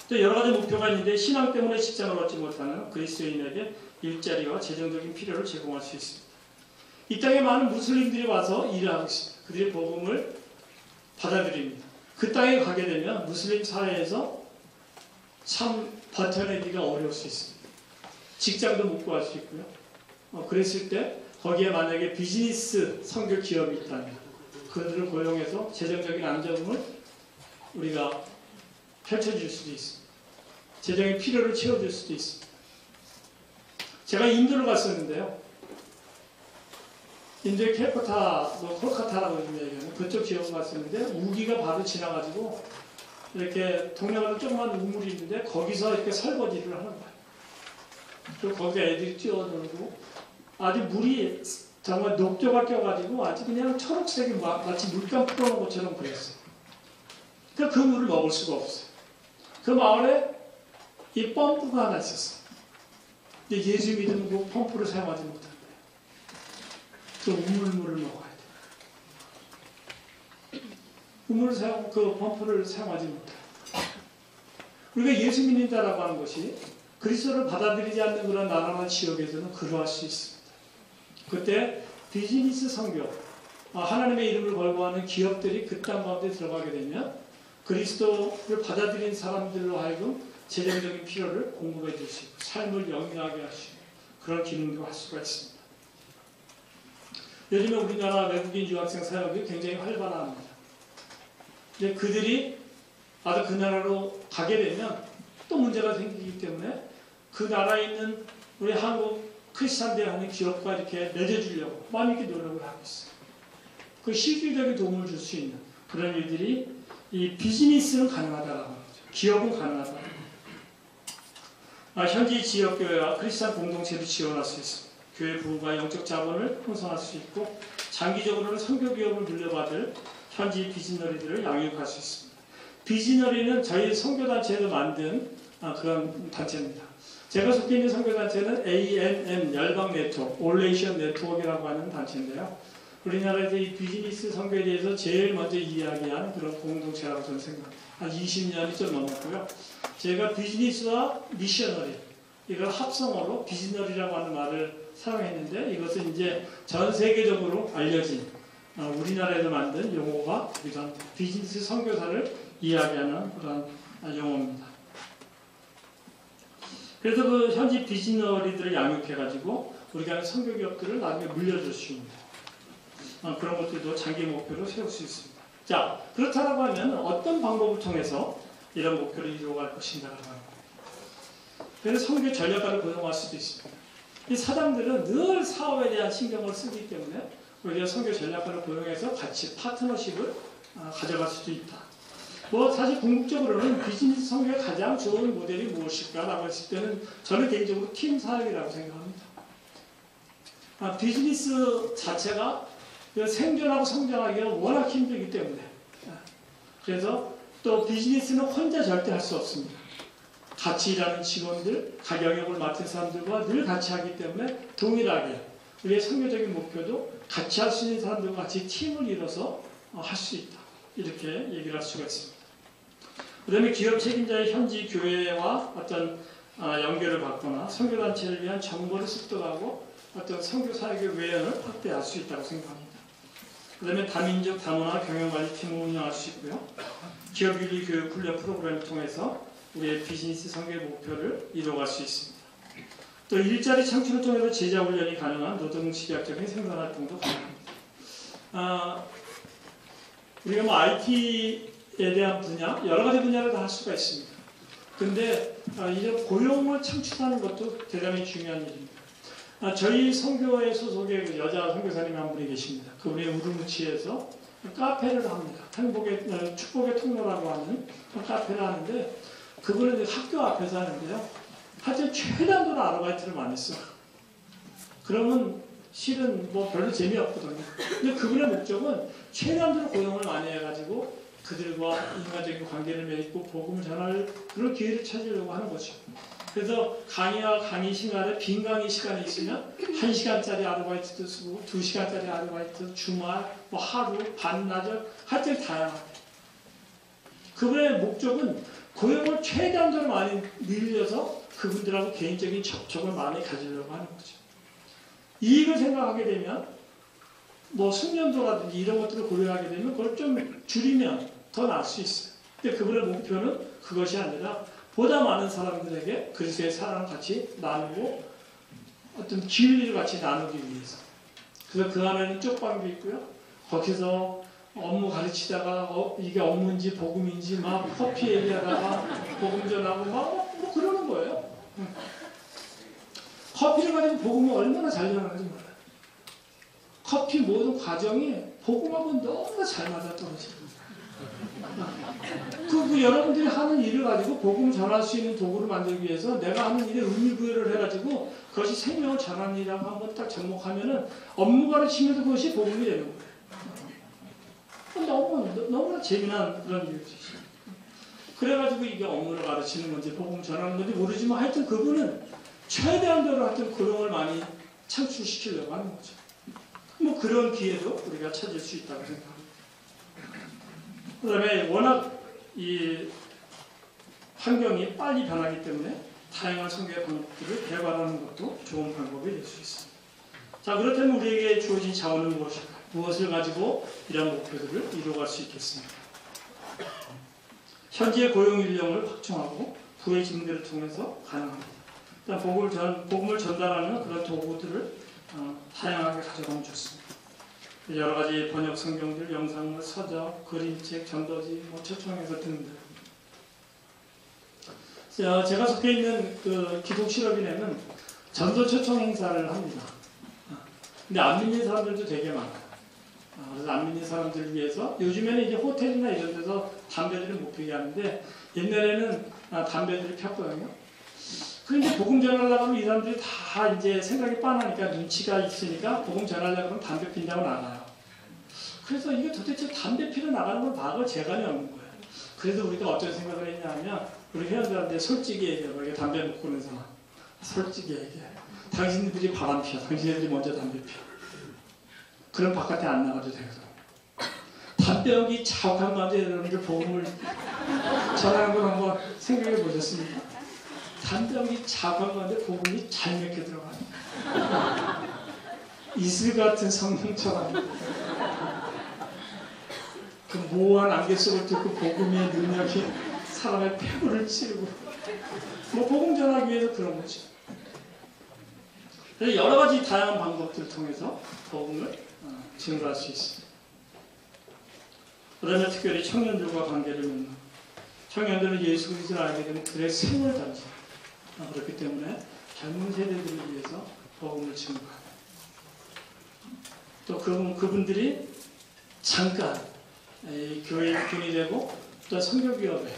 또 여러 가지 목표가 있는데 신앙 때문에 직장을 얻지 못하는 그리스도인에게 일자리와 재정적인 필요를 제공할 수 있습니다. 이 땅에 많은 무슬림들이 와서 일을 하고 있습니다. 그들의 복음을 받아들입니다. 그 땅에 가게 되면 무슬림 사회에서 참 버텨내기가 어려울 수 있습니다. 직장도 못 구할 수 있고요. 그랬을 때 거기에 만약에 비즈니스 선교 기업이 있다면 그들을 고용해서 재정적인 안정을 우리가 펼쳐줄 수도 있습니다. 재정의 필요를 채워줄 수도 있습니다. 제가 인도를 갔었는데요. 인도의 캘커타, 콜카타라고 얘기하는 그쪽 지역을 갔었는데 우기가 바로 지나가지고 이렇게 동네마다 조그만 우물이 있는데 거기서 이렇게 설거지를 하는 거예요. 그리고 거기에 애들이 뛰어놀고 아주 물이 정말 녹조가 껴가지고 아주 그냥 초록색이 마치 물감 뿌려놓은 것처럼 그랬어요. 그러니까 그 물을 먹을 수가 없어요. 그 마을에 이 펌프가 하나 있었어요. 근데 예수 믿으면 그 펌프를 사용하지 못한대요. 그 우물물을 먹어야 돼요. 그 펌프를 사용하지 못해요. 우리가 예수 믿는다라고 하는 것이 그리스도를 받아들이지 않는 그런 나라나 지역에서는 그러할 수 있습니다. 그때 비즈니스 선교, 하나님의 이름을 걸고 하는 기업들이 그 땅 가운데 들어가게 되면 그리스도를 받아들인 사람들로 하여금 재정적인 필요를 공급해 줄 수 있고 삶을 영위하게 할 수 있고 그런 기능도 할 수가 있습니다. 요즘에 우리나라 외국인 유학생 사역이 굉장히 활발합니다. 근데 그들이 아주 그 나라로 가게 되면 또 문제가 생기기 때문에 그 나라에 있는 우리 한국 크리스찬들 하는 기업과 이렇게 맺어주려고 많이 이렇게 노력을 하고 있어요. 그 실질적인 도움을 줄 수 있는 그런 일들이 이 비즈니스는 가능하다라는 거죠. 기업은 가능하다. 현지 지역교회와 크리스찬 공동체를 지원할 수 있습니다. 교회 부부가 영적 자본을 형성할 수 있고 장기적으로는 선교기업을 물려받을 현지 비즈너리들을 양육할 수 있습니다. 비즈너리는 저희 선교단체에서 만든 그런 단체입니다. 제가 속해 있는 선교단체는 ANN 열방 네트워크, 올레이션 네트워크라고 하는 단체인데요. 우리나라에서 이 비즈니스 선교에 대해서 제일 먼저 이야기한 그런 공동체라고 저는 생각합니다. 한 20년이 좀 넘었고요. 제가 비즈니스와 미셔너리, 이걸 합성어로 비즈너리라고 하는 말을 사용했는데 이것은 이제 전 세계적으로 알려진 우리나라에서 만든 용어가 되기도 합니다. 비즈니스 선교사를 이야기하는 그런 용어입니다. 그래서 그 현지 비즈너리들을 양육해가지고 우리가 선교 기업들을 나중에 물려줄 수 있는 그런 것들도 장기 목표로 세울 수 있습니다. 자, 그렇다고 하면 어떤 방법을 통해서 이런 목표를 이루어갈 것인가라고 하는 겁니다. 그래서 선교 전략가를 고용할 수도 있습니다. 이 사장들은 늘 사업에 대한 신경을 쓰기 때문에 우리가 선교 전략가를 고용해서 같이 파트너십을 가져갈 수도 있다. 사실 궁극적으로는 비즈니스 선교의 가장 좋은 모델이 무엇일까라고 했을 때는 저는 개인적으로 팀 사역이라고 생각합니다. 비즈니스 자체가 생존하고 성장하기가 워낙 힘들기 때문에 그래서 또 비즈니스는 혼자 절대 할 수 없습니다. 같이 일하는 직원들, 가경영을 맡은 사람들과 늘 같이 하기 때문에 동일하게 우리의 선교적인 목표도 같이 할 수 있는 사람들과 같이 팀을 이뤄서 할 수 있다. 이렇게 얘기를 할 수가 있습니다. 그 다음에 기업 책임자의 현지 교회와 어떤 연결을 받거나 선교단체를 위한 정보를 습득하고 어떤 선교 사역의 외연을 확대할 수 있다고 생각합니다. 그 다음에 다민족 다문화 경영관리팀을 운영할 수 있고요. 기업윤리 교육 훈련 프로그램을 통해서 우리의 비즈니스 성공의 목표를 이뤄갈 수 있습니다. 또 일자리 창출을 통해서 제자 훈련이 가능한 노동집약적인 생산활동도 가능합니다. 우리가 뭐 IT에 대한 분야, 여러 가지 분야를 다 할 수가 있습니다. 근데 이제 고용을 창출하는 것도 대단히 중요한 일입니다. 저희 선교회 소속의 여자 선교사님 한 분이 계십니다. 그분이 우르무치에서 카페를 합니다. 행복의 축복의 통로라고 하는 카페를 하는데 그분은 학교 앞에서 하는데요. 하여튼 최단도로 아르바이트를 많이 써요. 그러면 실은 뭐 별로 재미없거든요. 근데 그분의 목적은 최단도로 고용을 많이 해가지고 그들과 인간적인 관계를 맺고 복음을 전할 그런 기회를 찾으려고 하는 거죠. 그래서 강의와 강의 시간에 빈 강의 시간이 있으면 1시간짜리 아르바이트도 쓰고 2시간짜리 아르바이트, 주말, 뭐 하루, 반나절 하여튼 다양하게. 그분의 목적은 고용을 최대한으로 많이 늘려서 그분들하고 개인적인 접촉을 많이 가지려고 하는 거죠. 이익을 생각하게 되면 뭐 숙련도라든지 이런 것들을 고려하게 되면 그걸 좀 줄이면 더 나을 수 있어요. 근데 그분의 목표는 그것이 아니라 보다 많은 사람들에게 그리스도의 사랑을 같이 나누고 어떤 기회를 같이 나누기 위해서. 그래서 그 안에는 쪽방도 있고요. 거기서 업무 가르치다가 이게 업무인지 복음인지 막 커피 얘기하다가 복음 전하고 막 뭐 그러는 거예요. 커피를 가지고 복음이 얼마나 잘 전하는지 몰라요. 커피 모든 과정이 복음하고 너무나 잘 맞아떨어져요. 그 여러분들이 하는 일을 가지고 복음을 전할 수 있는 도구를 만들기 위해서 내가 하는 일에 의미부여를 해가지고 그것이 생명을 전하는 일이라고 한번 딱 접목하면은 업무 가르치면서 그것이 복음이 되는 거예요. 너무나 재미난 그런 일이죠. 그래가지고 이게 업무를 가르치는 건지 복음을 전하는 건지 모르지만 하여튼 그분은 최대한도로 하여튼 고용을 많이 창출시키려고 하는 거죠. 뭐 그런 기회도 우리가 찾을 수 있다고 생각합니다. 그 다음에 워낙 이 환경이 빨리 변하기 때문에 다양한 선교의 방법들을 개발하는 것도 좋은 방법이 될 수 있습니다. 자, 그렇다면 우리에게 주어진 자원은 무엇일까? 무엇을 가지고 이런 목표들을 이루어갈 수 있겠습니까? 현지의 고용 인력을 확충하고 부의 증대를 통해서 가능합니다. 일단 복음을 전달하는 그런 도구들을 다양하게 가져가면 좋습니다. 여러 가지 번역 성경들, 영상물, 서적, 그림책, 전도지, 뭐 초청해서 등등. 제가 속해 있는 그 기독 실업인회는 전도 초청 행사를 합니다. 근데 안 믿는 사람들도 되게 많아요. 그래서 안 믿는 사람들을 위해서 요즘에는 이제 호텔이나 이런 데서 담배들을 못 피게 하는데 옛날에는 담배들을 폈거든요. 그런데 복음 전하려고 하면 이 사람들이 다 이제 생각이 빤하니까 눈치가 있으니까 복음 전하려고 하면 담배 핀다고 나가요. 그래서 이게 도대체 담배 피러 나가는 걸 막을 재간이 없는 거예요. 그래서 우리가 어떤 생각을 했냐면 우리 회원들한테 솔직히 얘기해요. 이게 담배 먹고 있는 사람. 솔직히 얘기해. 당신들이 바람 피워. 당신들이 먼저 담배 피워. 그럼 바깥에 안 나가도 되거든. 담배연기 자욱한 가운데 여러분들 복음을 전하는 걸 한번 생각해 보셨습니까? 담배연기 자욱한 가운데 복음이 잘 맺혀 들어가요. 이슬 같은 성령처럼 그 모호한 안개 속을 뚫고 복음의 능력이 사람의 폐부를 찌르고 뭐 복음 전하기 위해서 그런 거죠. 그래서 여러 가지 다양한 방법들을 통해서 복음을 증거할 수 있습니다. 그러면 특별히 청년들과 관계를 맺는 청년들은 예수 그리스도를 알게 되면 그의 생을 던져 그렇기 때문에 젊은 세대들을 위해서 복음을 증거하는 또 그분들이 잠깐 교회의 분이 되고 또 선교기업의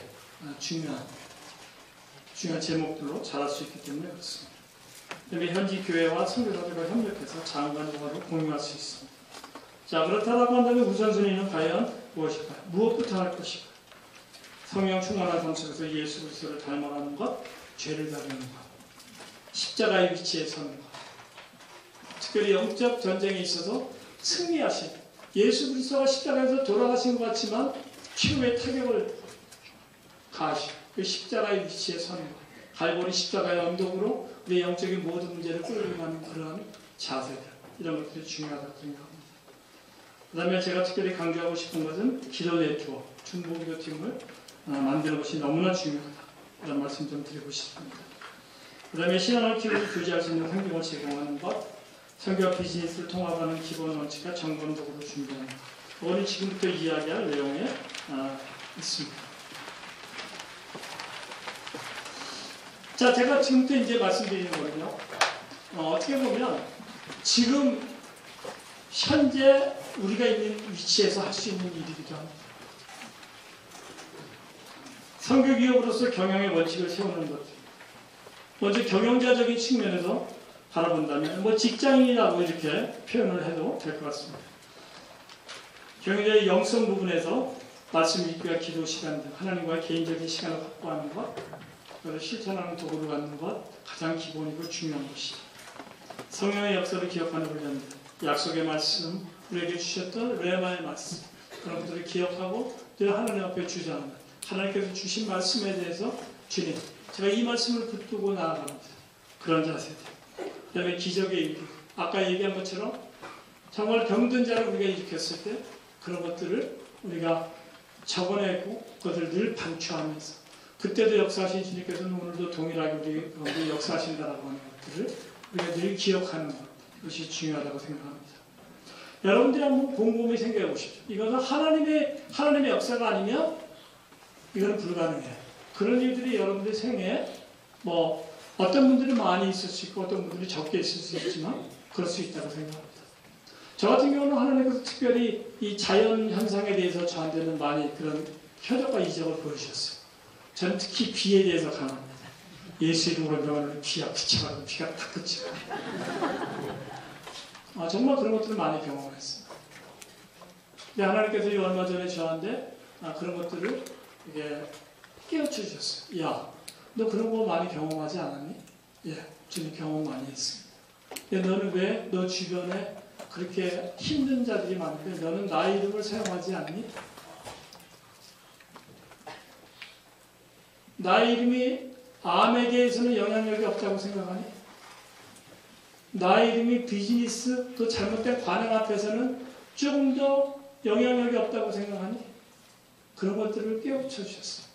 중요한 제목들로 자랄 수 있기 때문에 그렇습니다. 그다음에 현지 교회와 선교사들과 협력해서 자원과 노하우를 공유할 수 있습니다. 자, 그렇다고 한다면 우선순위는 과연 무엇일까요? 무엇부터 할 것일까요? 성령 충만한 삶 속에서 예수 그리스도를 닮아가는 것, 죄를 다루는 것, 십자가의 위치에 서는 것, 특별히 영적 전쟁에 있어서 승리하신 예수 그리스도가 십자가에서 돌아가신 것 같지만 최후의 타격을 가하신 그 십자가의 위치에 서는 것, 갈보리 십자가의 언덕으로 우리의 영적인 모든 문제를 끌어가는 그런 자세들, 이런 것들이 중요하다고 생각합니다. 그 다음에 제가 특별히 강조하고 싶은 것은 기도 네트워크, 중보기도팀을 만드는 것이 너무나 중요하다. 이런 말씀 좀 드리고 싶습니다. 그 다음에 신앙을 키우고 교제할 수 있는 환경을 제공하는 것, 선교와 비즈니스를 통합하는 기본 원칙과 점검적으로 준비하는 것. 이거는 지금부터 이야기할 내용에 있습니다. 자, 제가 지금부터 이제 말씀드리는 거는요. 어떻게 보면 지금 현재 우리가 있는 위치에서 할 수 있는 일이기도 합니다. 선교기업으로서 경영의 원칙을 세우는 것. 먼저 경영자적인 측면에서 바라본다면 뭐 직장인이라고 이렇게 표현을 해도 될 것 같습니다. 경영자의 영성 부분에서 말씀 읽기와 기도 시간 등 하나님과의 개인적인 시간을 확보하는 것, 그걸 실천하는 도구를 갖는 것, 가장 기본이고 중요한 것이다. 성령의 역사를 기억하는 훈련들, 약속의 말씀, 우리에게 주셨던 레마의 말씀, 그런 것들을 기억하고 늘 하나님 앞에 주장하는, 하나님께서 주신 말씀에 대해서 주님, 제가 이 말씀을 붙들고 나아갑니다. 그런 자세들. 그 다음에 기적의 일기. 아까 얘기한 것처럼 정말 병든 자를 우리가 일으켰을 때 그런 것들을 우리가 적어내고 그것을 늘 반추하면서 그때도 역사하신 주님께서는 오늘도 동일하게 우리 가운데 역사하신다라고 하는 것들을 우리가 늘 기억하는 것. 이것이 중요하다고 생각합니다. 여러분들이 한번 곰곰이 생각해 보십시오. 이것은 하나님의 역사가 아니면 이건 불가능해요. 그런 일들이 여러분들 생애에 뭐 어떤 분들은 많이 있을 수 있고 어떤 분들이 적게 있을 수 있지만 그럴 수 있다고 생각합니다. 저 같은 경우는 하나님께서 특별히 이 자연 현상에 대해서 저한테는 많이 그런 표적과 이적을 보여주셨어요. 저는 특히 비에 대해서 강합니다. 예수 이름으로 명하는 비가 그치고 비가 탁 그치고 정말 그런 것들을 많이 경험했어요. 근데 하나님께서 얼마 전에 저한테 그런 것들을 이게 깨우쳐 주셨어요. 야, 너 그런 거 많이 경험하지 않았니? 예, 저는 경험 많이 했습니다. 너는 왜 너 주변에 그렇게 힘든 자들이 많은데 너는 나의 이름을 사용하지 않니? 나의 이름이 암에게서는 영향력이 없다고 생각하니? 나의 이름이 비즈니스, 또 잘못된 관행 앞에서는 조금 더 영향력이 없다고 생각하니? 그런 것들을 깨우쳐 주셨어요.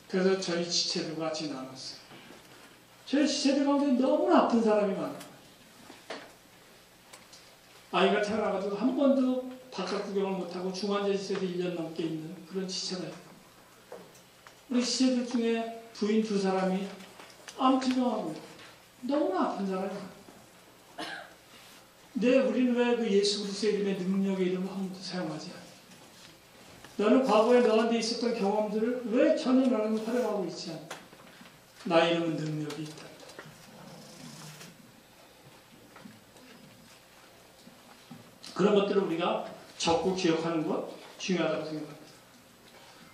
그래서 저희 지체들과 같이 나눴어요. 저희 지체들 가운데 너무나 아픈 사람이 많아요. 아이가 태어나가지고 한 번도 바깥 구경을 못하고 중환자 시설에 1년 넘게 있는 그런 지체가 있어요. 우리 지체들 중에 부인 2사람이 암투병하고 있고 너무나 아픈 사람이 많아요. 근데 우리는 왜 그 예수 그리스도의 이름의 능력의 이름을 한 번도 사용하지 않아요? 너는 과거에 너한테 있었던 경험들을 왜 전혀 너는 활용하고 있지 않아? 나의 이름은 능력이 있다. 그런 것들을 우리가 적고 기억하는 것 중요하다고 생각합니다.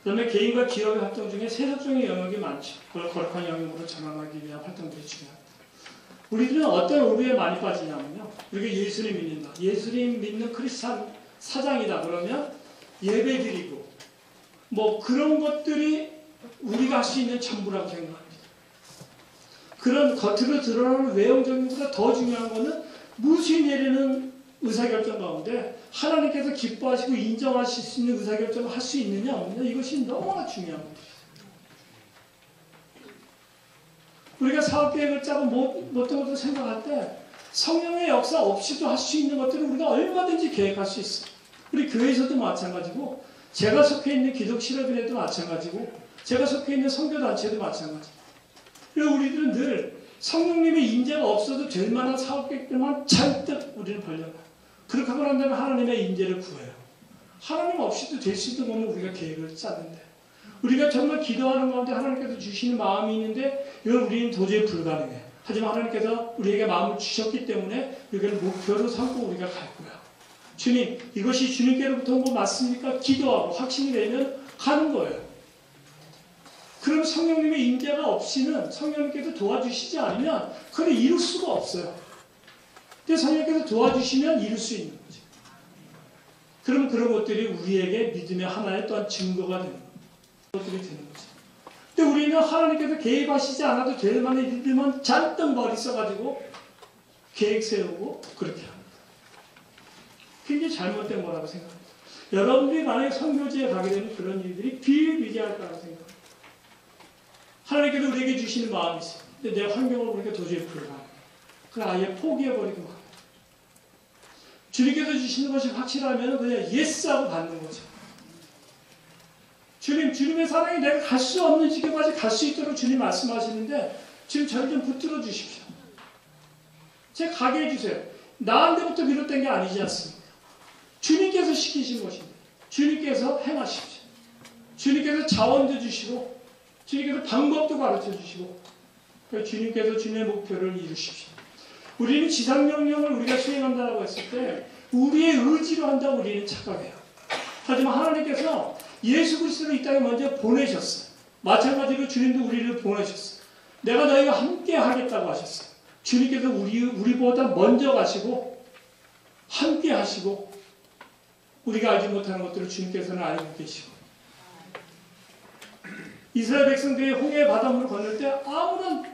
그 다음에 개인과 기업의 활동 중에 세속적인 영역이 많죠. 그걸 거룩한 영역으로 전환하기 위한 활동들이 중요합니다. 우리들은 어떤 오류에 많이 빠지냐면요. 우리가 예수님 믿는다. 예수님 믿는 크리스찬 사장이다. 그러면 예배 드리고 뭐 그런 것들이 우리가 할 수 있는 전부라고 생각합니다. 그런 겉으로 드러나는 외형적인 것보다 더 중요한 것은 무수히 내리는 의사결정 가운데 하나님께서 기뻐하시고 인정하실 수 있는 의사결정을 할 수 있느냐 없느냐 이것이 너무나 중요한 것입니다. 우리가 사업계획을 짜고 어떤 것을 생각할 때 성령의 역사 없이도 할 수 있는 것들을 우리가 얼마든지 계획할 수 있어요. 우리 교회에서도 마찬가지고 제가 속해 있는 기독실업인회도 마찬가지고 제가 속해 있는 선교단체도 마찬가지고 그리고 우리들은 늘 성령님의 인재가 없어도 될 만한 사업계획들만 잔뜩 우리는 벌려놔요. 그렇게 하고 난 다음에 하나님의 인재를 구해요. 하나님 없이도 될 수 있는 거는 우리가 계획을 짜는데 우리가 정말 기도하는 가운데 하나님께서 주시는 마음이 있는데 이건 우리는 도저히 불가능해. 하지만 하나님께서 우리에게 마음을 주셨기 때문에 이걸 목표로 삼고 우리가 갈 거야. 주님, 이것이 주님께로부터 온 거 맞습니까? 기도하고 확신이 되면 가는 거예요. 그럼 성령님의 인재가 없이는 성령님께서 도와주시지 않으면 그걸 이룰 수가 없어요. 근데 성령님께서 도와주시면 이룰 수 있는 거죠. 그럼 그런 것들이 우리에게 믿음의 하나의 또한 증거가 되는 것들이 되는 거죠. 근데 우리는 하나님께서 개입하시지 않아도 될 만한 일들만 잔뜩 머리 써가지고 계획 세우고 그렇게 합니다. 굉장히 잘못된 거라고 생각합니다. 여러분들이 만약에 선교지에 가게 되면 그런 일들이 비일비재할 거라고 생각합니다. 하나님께서 우리에게 주시는 마음이 있어요. 근데 내 환경을 보니까 도저히 불가능해요. 그걸 아예 포기해버리고 말 주님께서 주시는 것이 확실하면 그냥 예스하고 받는 거죠. 주님의 사랑이 내가 갈 수 없는 지경까지 갈 수 있도록 주님 말씀하시는데 지금 저를 좀 붙들어 주십시오. 제가 가게 해주세요. 나한테부터 비롯된 게 아니지 않습니까? 주님께서 시키신 것입니다. 주님께서 행하십시오. 주님께서 자원도 주시고 주님께서 방법도 가르쳐 주시고 주님께서 주님의 목표를 이루십시오. 우리는 지상명령을 우리가 수행한다고 했을 때 우리의 의지로 한다고 우리는 착각해요. 하지만 하나님께서 예수 그리스도를 이 땅에 먼저 보내셨어요. 마찬가지로 주님도 우리를 보내셨어요. 내가 너희와 함께 하겠다고 하셨어요. 주님께서 우리보다 먼저 가시고 함께 하시고 우리가 알지 못하는 것들을 주님께서는 알고 계시고 이스라엘 백성들이 홍해 바닷물을 건널 때 아무런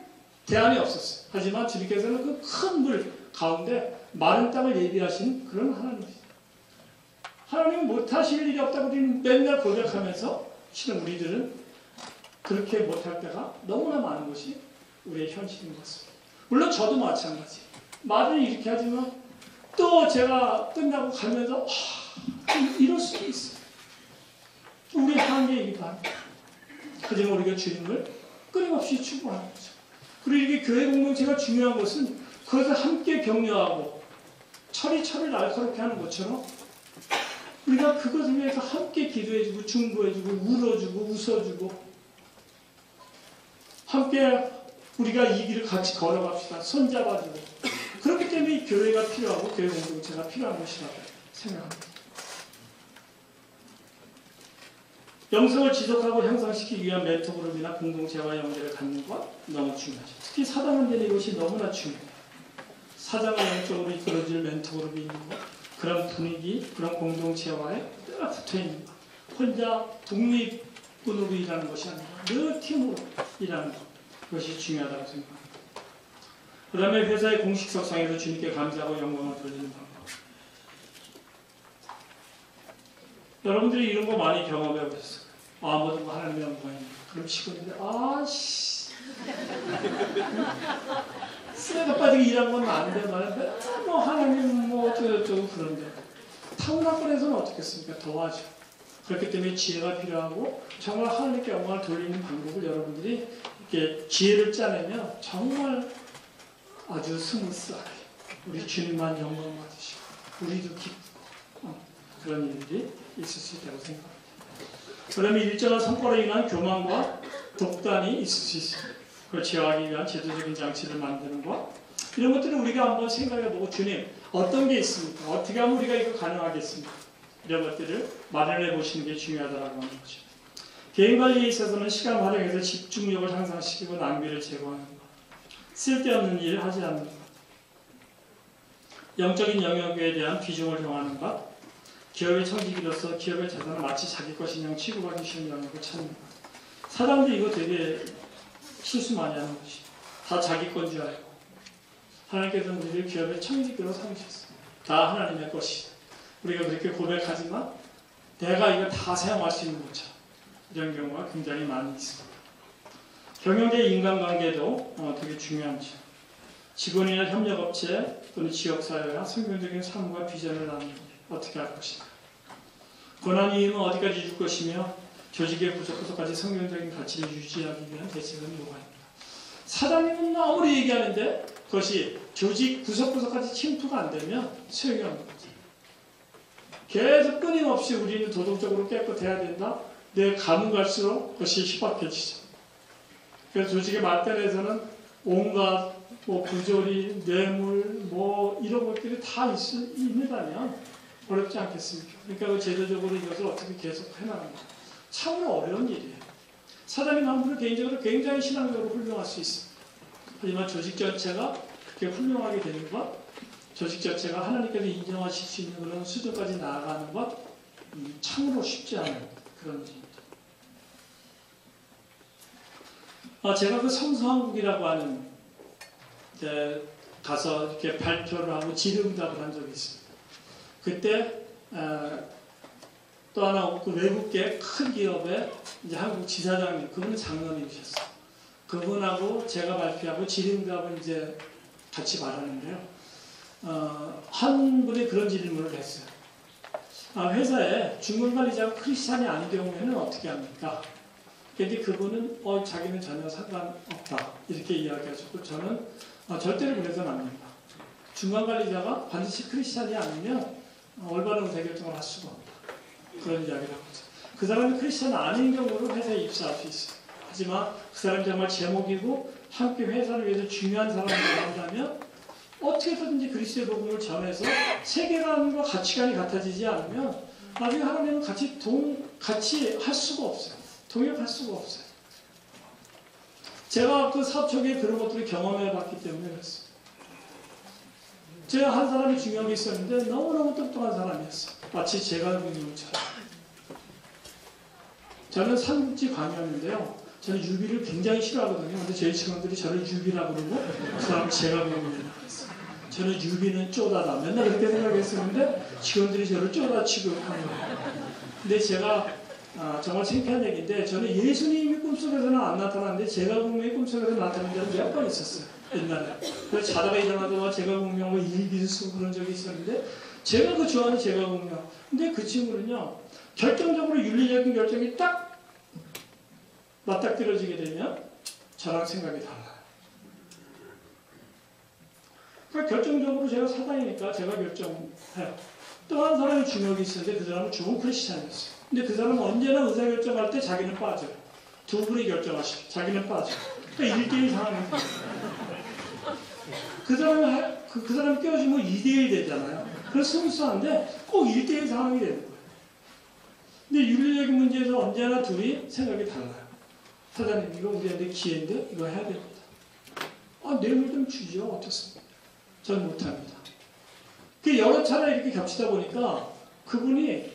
대안이 없었어요. 하지만 주님께서는 그 큰 물 가운데 마른 땅을 예비하신 그런 하나님이세요. 하나님은 못하실 일이 없다고 우리는 맨날 고백하면서 실은 우리들은 그렇게 못할 때가 너무나 많은 것이 우리의 현실인 것 같습니다. 물론 저도 마찬가지. 말을 이렇게 하지만 또 제가 끝나고 가면서 이럴 수도 있어요. 우리의 한계이기도 합니다. 하지만 우리가 주님을 끊임없이 추구하는 거죠. 그리고 이게 교회 공동체가 중요한 것은 그것을 함께 격려하고 철이 철을 날카롭게 하는 것처럼 우리가 그것을 위해서 함께 기도해주고 중보해주고 울어주고 웃어주고 함께 우리가 이 길을 같이 걸어갑시다. 손잡아주고 그렇기 때문에 이 교회가 필요하고 교회 공동체가 필요한 것이라고 생각합니다. 영성을 지속하고 향상시키기 위한 멘토그룹이나 공동체와 연결을 갖는 것 너무 중요하죠. 특히 사단원들의 이것이 너무나 중요해요. 사장을 영적으로 이끌어줄 멘토그룹이 있는 것, 그런 분위기, 그런 공동체와에 늘 붙어있는 것. 혼자 독립군으로 일하는 것이 아니라 늘 팀으로 일하는 것. 그것이 중요하다고 생각합니다. 그 다음에 회사의 공식 석상에서 주님께 감사하고 영광을 돌리는 방법. 여러분들이 이런 거 많이 경험해 보셨어요. 모든 거 하나님의 영광입니다. 그럼 치고 있는데 쓰레기 빠지게 일한 건 안 돼. 뭐 하나님 뭐 어쩌고 그런데 타고난권에서는 어떻겠습니까? 더하죠. 그렇기 때문에 지혜가 필요하고 정말 하나님께 영광을 돌리는 방법을 여러분들이 이렇게 지혜를 짜내면 정말 아주 스무스하게 우리 주님만 영광 받으시고 우리도 기쁘고 그런 일들이 있을 수 있다고 생각합니다. 그러면 일정한 성과로 인한 교만과 독단이 있을 수 있습니다. 그걸 제어하기 위한 제도적인 장치를 만드는 것 이런 것들을 우리가 한번 생각해보고 주님 어떤 게 있습니까? 어떻게 하면 우리가 이거 가능하겠습니까? 이런 것들을 마련해 보시는 게 중요하다고 하는 거죠. 개인관리에 있어서는 시간 활용해서 집중력을 향상시키고 낭비를 제거하는 것 쓸데없는 일을 하지 않는 것 영적인 영역에 대한 비중을 정하는 것 기업의 청지기로서 기업의 자산을 마치 자기 것인 양 취급하기 쉬운 영역을 찾는 것 사람들이 이거 되게 실수 많이 하는 것이 다 자기 건 줄 알고 하나님께서는 우리를 기업의 청지기로 삼으셨어요. 다 하나님의 것이다. 우리가 그렇게 고백하지만 내가 이거 다 사용할 수 있는 것처럼 이런 경우가 굉장히 많이 있습니다. 경영계 인간관계도 되게 중요하죠. 직원이나 협력업체 또는 지역사회와 성경적인 삶과 비전을 나누는 게 어떻게 할 것인가. 권한위임은 어디까지 줄 것이며 조직의 구석구석까지 성경적인 가치를 유지하기 위한 대책은 요구합니다. 사장님은 아무리 얘기하는데 그것이 조직 구석구석까지 침투가 안 되면 소용이 없는 거죠. 계속 끊임없이 우리는 도덕적으로 깨끗해야 된다. 내 가면 갈수록 그것이 희박해지죠. 그래서 조직의 말단에서는 온갖 부조리, 뇌물, 이런 것들이 다 있는다면 어렵지 않겠습니까? 그러니까 그 제도적으로 이것을 어떻게 계속 해나가는 거 참으로 어려운 일이에요. 사장님 한 분은 개인적으로 굉장히 신앙적으로 훌륭할 수 있습니다. 하지만 조직 전체가 그렇게 훌륭하게 되는 것, 조직 전체가 하나님께서 인정하실 수 있는 그런 수준까지 나아가는 것 참으로 쉽지 않은 그런 일입니다. 제가 그 성서한국이라고 하는 데 가서 이렇게 발표를 하고 질의응답을 한 적이 있습니다. 그때 또 하나 그 외국계 큰 기업의 이제 한국 지사장님, 그분은 장로님이셨어요. 그분하고 제가 발표하고 지림답을 이제 같이 말하는데요. 한 분이 그런 질문을 했어요. 회사에 중간관리자가 크리스찬이 아닌 경우에는 어떻게 합니까? 근데 그분은 자기는 전혀 상관없다 이렇게 이야기하셨고, 저는 절대로 그래서는 안 된다. 중간관리자가 반드시 크리스찬이 아니면 올바른 의사결정을 할 수가 없다. 그런 이야기를 하고 있어요. 그 사람이 크리스찬 아닌 경우로 회사에 입사할 수 있어요. 하지만 그 사람이 정말 제목이고 함께 회사를 위해서 중요한 사람이 된다면 어떻게든지 그리스도의 복음을 전해서 세계관과 가치관이 같아지지 않으면 나중에 하나님은 같이 할 수가 없어요. 동역할 수가 없어요. 제가 그 사업 초기에 그런 것들을 경험해 봤기 때문에 그랬어요. 제가 한 사람이 중요한 게 있었는데 너무너무 똑똑한 사람이었어요. 마치 제가 보는 것처럼. 저는 삼국지 광이었는데요. 저는 유비를 굉장히 싫어하거든요. 근데 저희 직원들이 저를 유비라고 그러고 그 사람 제가 보는 그랬어요. 저는 유비는 쪼다다. 맨날 그렇게 생각했었는데 직원들이 저를 쪼다 취급하는 거예요. 근데 제가 정말 창피한 얘기인데 저는 예수님이 꿈속에서는 안 나타났는데 제가 분명히 꿈속에서 나타난 적은 몇 번 있었어요. 옛날에. 그래서 자다가 일어나다가 제가 분명히 일기를 쓰고 그런 적이 있었는데 제가 그 좋아하는 제가 분명. 근데 그 친구는요. 결정적으로 윤리적인 결정이 딱 맞닥뜨려지게 되면 저랑 생각이 달라요. 그러니까 결정적으로 제가 사단이니까 제가 결정해요. 또 한 사람이 중요하게 있었는데 그 사람은 좋은 크리스찬이었어요. 근데 그 사람은 언제나 의사결정할 때 자기는 빠져요. 두 분이 결정하시고 자기는 빠져요. 그러니까 1대1 상황입니다. 그 사람이 끼워주면 2대1 되잖아요. 그래서 스무스한데 꼭 1대1 상황이 되는 거예요. 근데 윤리적인 문제에서 언제나 둘이 생각이 달라요. 사장님, 이거 우리한테 기회인데 이거 해야 됩니다. 뇌물 좀 주죠. 어떻습니까? 전 못합니다. 그 여러 차례 이렇게 겹치다 보니까 그분이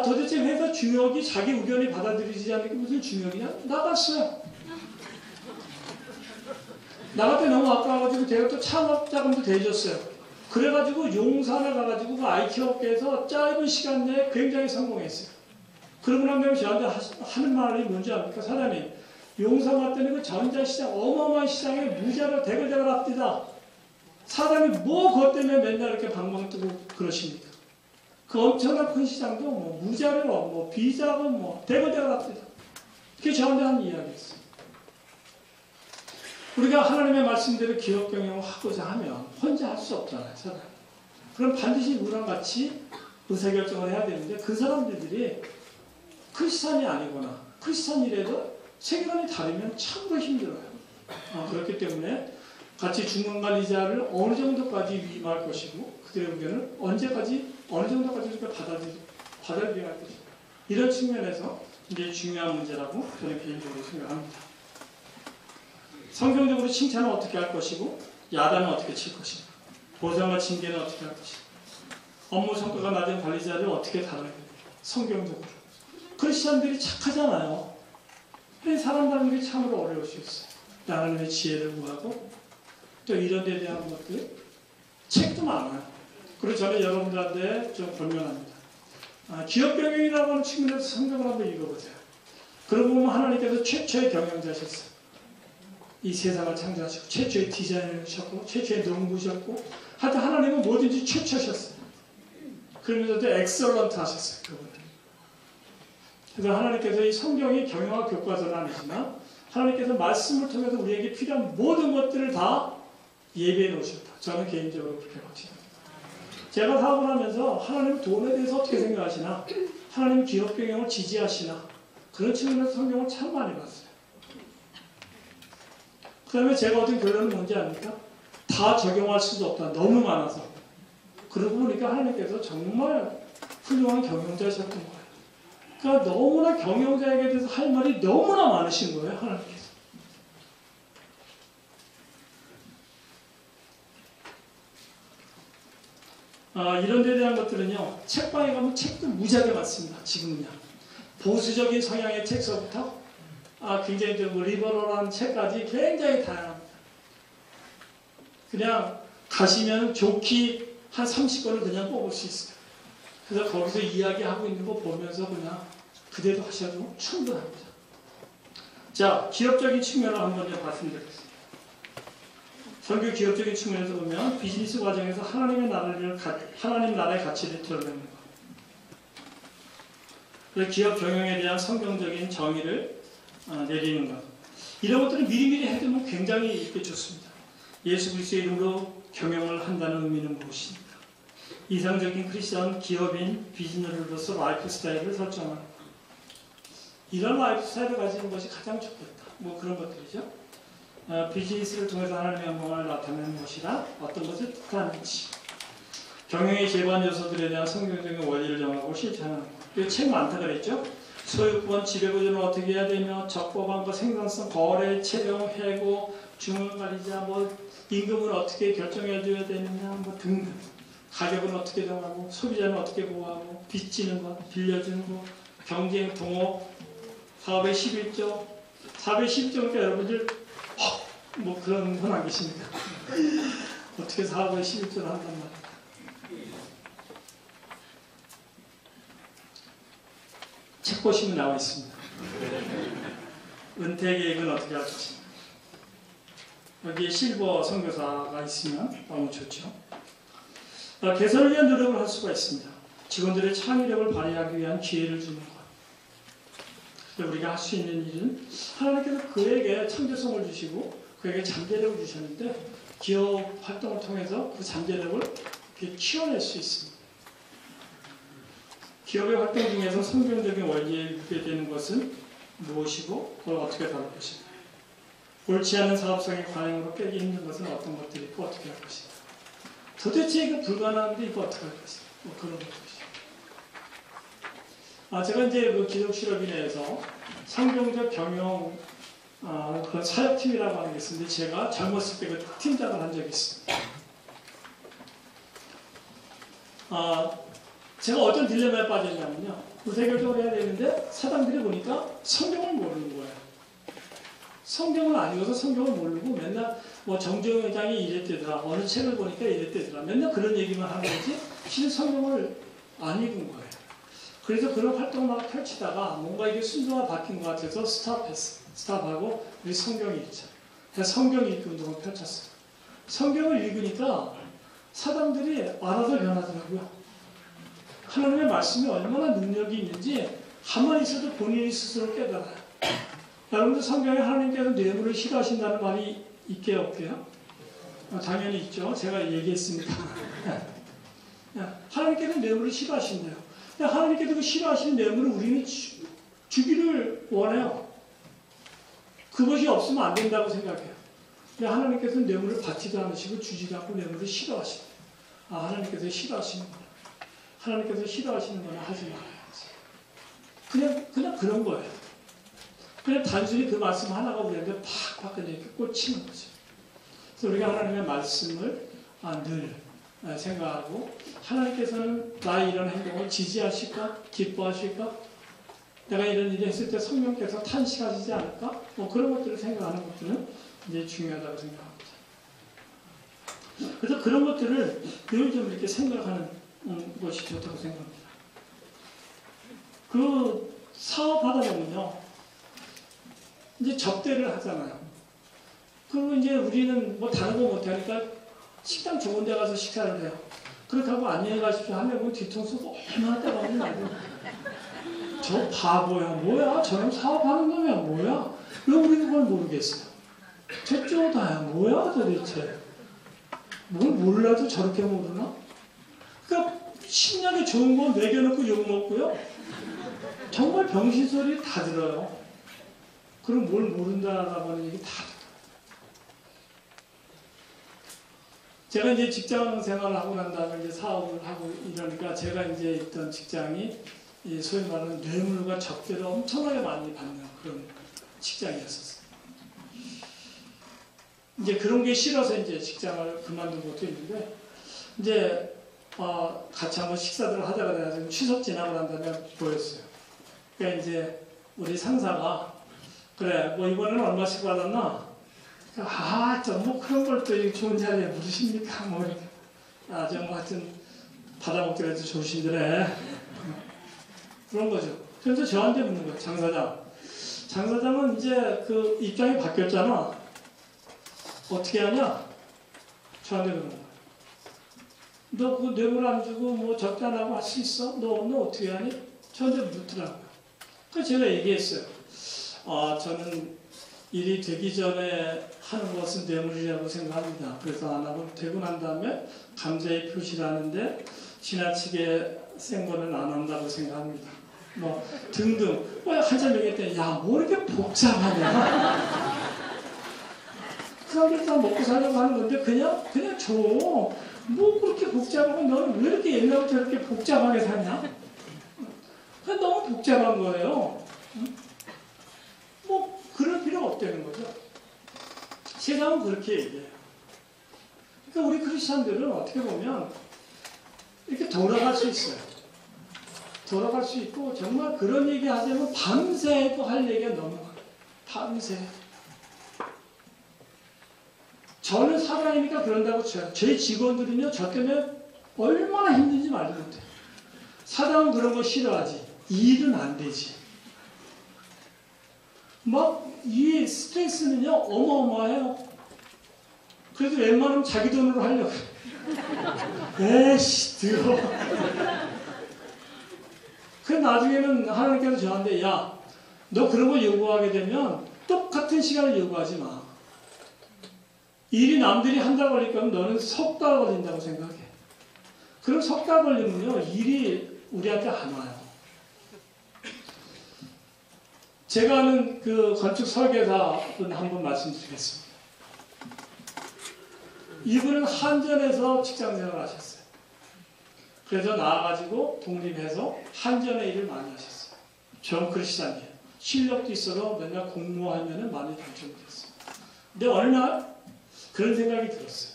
도대체 회사 중역이 자기 의견이 받아들이지 않으니까 무슨 중역이냐? 나갔어요. 나갈 때 너무 아까워가지고 제가 또 창업 자금도 대줬어요. 그래가지고 용산에 가가지고 그 IT 업계에서 짧은 시간 내에 굉장히 성공했어요. 그러고 난 다음에 저한테 하는 말이 뭔지 압니까? 사장님, 용산 갔더니 그 전자시장, 어마어마한 시장에 무자를 대걸대걸 합디다. 사장님 뭐 그것 때문에 맨날 이렇게 방방 뜨고 그러십니까? 그 엄청난 큰 시장도 뭐 무자료, 뭐 비자금, 뭐 대걸대걸 합디다. 그게 저한테 한 이야기였어요. 우리가 하나님의 말씀대로 기업 경영을 하고자 하면 혼자 할 수 없잖아요, 사람. 그럼 반드시 누구랑 같이 의사결정을 해야 되는데 그 사람들이 크리스찬이 아니거나 크리스찬이라도 세계관이 다르면 참으로 힘들어요. 그렇기 때문에 같이 중간관리자를 어느 정도까지 위임할 것이고 그들의 의견을 언제까지 어느 정도까지 이렇게 받아들여야 할 것이고 이런 측면에서 굉장히 중요한 문제라고 저는 개인적으로 생각합니다. 성경적으로 칭찬은 어떻게 할 것이고 야단은 어떻게 칠 것이고 보상과 징계는 어떻게 할 것이고 업무 성과가 낮은 관리자를 어떻게 다뤄야 됩니까? 성경적으로. 크리스천들이 착하잖아요. 사람 다루는 게 참으로 어려울 수 있어요. 하나님의 지혜를 구하고 또 이런 데 대한 것들 책도 많아요. 그래서 저는 여러분들한테 좀 권면합니다. 기업 경영이라고 하는 측면에서 성경을 한번 읽어보세요. 그러고 보면 하나님께서 최초의 경영자셨어요. 이 세상을 창조하시고 최초의 디자인을 하셨고 최초의 농부셨고 하여튼 하나님은 뭐든지 최초셨어요. 그러면서도 엑설런트 하셨어요. 그분은. 그래서 하나님께서 이 성경이 경영학 교과서는 아니지만 하나님께서 말씀을 통해서 우리에게 필요한 모든 것들을 다 예배해 놓으셨다. 저는 개인적으로 그렇게 확신합니다. 제가 사업을 하면서 하나님 돈에 대해서 어떻게 생각하시나 하나님 기업 경영을 지지하시나 그런 측면에서 성경을 참 많이 봤어요. 그 다음에 제가 얻은 결론은 뭔지 압니까? 다 적용할 수도 없다. 너무 많아서. 그러고 보니까 하나님께서 정말 훌륭한 경영자셨던 거예요. 그러니까 너무나 경영자에게 대해서 할 말이 너무나 많으신 거예요. 하나님께서. 이런 데 대한 것들은요. 책방에 가면 책도 무지하게 많습니다. 지금은요. 보수적인 성향의 책서부터 굉장히 좀 리버럴한 책까지 굉장히 다양합니다. 그냥 가시면 좋게 한 30권을 그냥 뽑을 수 있어요. 그래서 거기서 이야기하고 있는 거 보면서 그냥 그대로 하셔도 충분합니다. 자, 기업적인 측면을 한번 봤으면 좋겠습니다. 설교 기업적인 측면에서 보면 비즈니스 과정에서 하나님 나라의 가치를 드러내는 것. 그리고 기업 경영에 대한 성경적인 정의를 내리는 것. 이런 것들은 미리미리 해두면 굉장히 이렇게 좋습니다. 예수 그리스도의 이름으로 경영을 한다는 의미는 무엇입니까? 이상적인 크리스천 기업인 비즈니스로서 라이프 스타일을 설정하는 것. 이런 라이프 스타일을 가지는 것이 가장 좋겠다. 뭐 그런 것들이죠. 비즈니스를 통해서 하나님의 영광을 나타내는 것이라 어떤 것을 뜻하는지. 경영의 기반 요소들에 대한 성경적인 원리를 정하고 실천하는 것. 이 책 많다 그랬죠. 소유권, 지배구조는 어떻게 해야 되며 적법함과 생산성, 거래, 채용, 해고, 중간관리자, 뭐 임금을 어떻게 결정해 줘야 되느냐, 뭐 등등. 가격은 어떻게 정하고, 소비자는 어떻게 보호하고, 빚지는 것, 빌려주는 것, 경쟁, 동업, 사업의 11조. 사업의 11조니까 여러분들 뭐 그런 분 안 계십니까? 어떻게 사업의 11조를 한단 말이에요. 책 보시면 나와 있습니다. 은퇴 계획은 어떻게 할 것인가. 여기에 실버 선교사가 있으면 너무 좋죠. 개선을 위한 노력을 할 수가 있습니다. 직원들의 창의력을 발휘하기 위한 기회를 주는 것. 우리가 할 수 있는 일은 하나님께서 그에게 창조성을 주시고 그에게 잠재력을 주셨는데 기업 활동을 통해서 그 잠재력을 키워낼 수 있습니다. 기업의 활동 중에서 성경적인 원리에 위배되는 것은 무엇이고 그걸 어떻게 다룰 것인가. 옳지 않은 사업성의 관행으로 깨기 힘든 것은 어떤 것들이 있고 어떻게 할 것인가. 도대체 이거 불가능한데 이거 어떻게 할 것인가. 뭐 그런 것들이죠. 제가 이제 그 기독실업위 내에서 성경적 경영 그런 사역팀이라고 하는 게 있었는데 제가 젊었을 때 그 팀장을 한 적이 있습니다. 제가 어떤 딜레마에 빠졌냐면요. 구세결정을 해야 되는데 사람들이 보니까 성경을 모르는 거예요. 성경을 안 읽어서 성경을 모르고 맨날 뭐 정주영 회장이 이랬대더라. 어느 책을 보니까 이랬대더라. 맨날 그런 얘기만 하는 거지 실은 성경을 안 읽은 거예요. 그래서 그런 활동을 막 펼치다가 뭔가 이게 순서가 바뀐 것 같아서 스탑했어요. 스탑하고 우리 성경 읽자. 그래서 성경 읽기 운동을 펼쳤어요. 성경을 읽으니까 사람들이 알아서 변하더라고요. 하나님의 말씀이 얼마나 능력이 있는지 가만히 있어도 본인이 스스로 깨달아요. 여러분들 성경에 하나님께서 뇌물을 싫어하신다는 말이 있게요, 없게요? 당연히 있죠. 제가 얘기했습니다. 하나님께서 뇌물을 싫어하신대요. 근데 하나님께서 그 싫어하시는 뇌물을 우리는 주기를 원해요. 그것이 없으면 안 된다고 생각해요. 근데 하나님께서는 뇌물을 받지도 않으시고 주지도 않고 뇌물을 싫어하신대요. 하나님께서 싫어하시는구나. 하나님께서 싫어하시는 거나 하지 말아야지. 그냥 그런 거예요. 그냥 단순히 그 말씀 하나가 우리한테 팍팍 그냥 이렇게 꽂히는 거죠. 그래서 우리가 하나님의 말씀을 늘 생각하고 하나님께서는 나의 이런 행동을 지지하실까? 기뻐하실까? 내가 이런 일을 했을 때 성령께서 탄식하시지 않을까? 뭐 그런 것들을 생각하는 것들은 이제 중요하다고 생각합니다. 그래서 그런 것들을 늘 좀 이렇게 생각하는 것이 좋다고 생각합니다. 그 사업하다 보면요, 이제 접대를 하잖아요. 그리고 이제 우리는 뭐 다른 거 못하니까 식당 좋은 데 가서 식사를 해요. 그렇게 하고 안녕히 가십시오 하면 뒤통수가 얼마나 따가운지 저 바보야, 뭐야? 저놈 사업하는 놈이야, 뭐야? 왜 우리는 그걸 모르겠어요? 저쪽다야, 뭐야 도대체? 뭘 몰라도 저렇게 모르나? 그러니까 신약에 좋은 거 먹여놓고 욕먹고요. 정말 병신소리 다 들어요. 그럼 뭘 모른다라고 하는 얘기 다 들어요. 제가 이제 직장 생활을 하고 난 다음에 이제 사업을 하고 이러니까 제가 이제 있던 직장이 소위 말하는 뇌물과 접대를 엄청나게 많이 받는 그런 직장이었었어요. 이제 그런 게 싫어서 이제 직장을 그만둔 것도 있는데 이제 같이 한번 식사들을 하다가 내가 지금 추석 지나고 난 다음에 보였어요. 그러니까 이제 우리 상사가 그래 뭐 이번에는 얼마씩 받았나? 좀 뭐 그런 걸 또 좋은 자리에 물으십니까? 뭐 좀 하여튼 받아먹기라도 조심들해. 그런 거죠. 그래서 저한테 묻는 거예요. 장사장은 이제 그 입장이 바뀌었잖아. 어떻게 하냐? 저한테 그러는 거예요. 너 그 뇌물 안 주고 뭐 적단하고 할 수 있어? 너 어떻게 하니? 저한테 묻더라고요. 그래서 제가 얘기했어요. 저는 일이 되기 전에 하는 것은 뇌물이라고 생각합니다. 그래서 안 하고 되고 난 다음에 감사의 표시를 하는데 지나치게 센 거는 안 한다고 생각합니다. 뭐 등등. 한참 얘기했더니 뭐 이렇게 복잡하냐. 그 사람들 다 먹고 살려고 하는 건데 그냥 줘. 뭐 그렇게 복잡하고 너는 왜 이렇게 옛날부터 이렇게 복잡하게 사냐? 너무 복잡한 거예요. 뭐 그럴 필요가 없다는 거죠. 세상은 그렇게 얘기해요. 그러니까 우리 크리스천들은 어떻게 보면 이렇게 돌아갈 수 있어요. 돌아갈 수 있고 정말 그런 얘기 하자면 밤새도 할 얘기가 너무 많아요. 밤새. 저는 사장이니까 그런다고 쳐요. 제 직원들은요, 저 때문에 얼마나 힘든지 말도 못해요. 사장은 그런 거 싫어하지. 일은 안 되지. 이 스트레스는요, 어마어마해요. 그래도 웬만하면 자기 돈으로 하려고. 에이씨, 더러워. 그래서 나중에는 하나님께서 저한테, 너 그런 거 요구하게 되면 똑같은 시간을 요구하지 마. 일이 남들이 한 달 걸릴 거면 너는 석 달 걸린다고 생각해. 그럼 석 달 걸리면요, 일이 우리한테 안 와요. 제가 아는 그 건축 설계사 분 한 분 말씀드리겠습니다. 이분은 한전에서 직장생활을 하셨어요. 그래서 나와가지고 독립해서 한전의 일을 많이 하셨어요. 전 크리스찬이에요. 실력도 있어서 맨날 공모하면 많이 당첨됐어요. 근데 어느 날 그런 생각이 들었어요.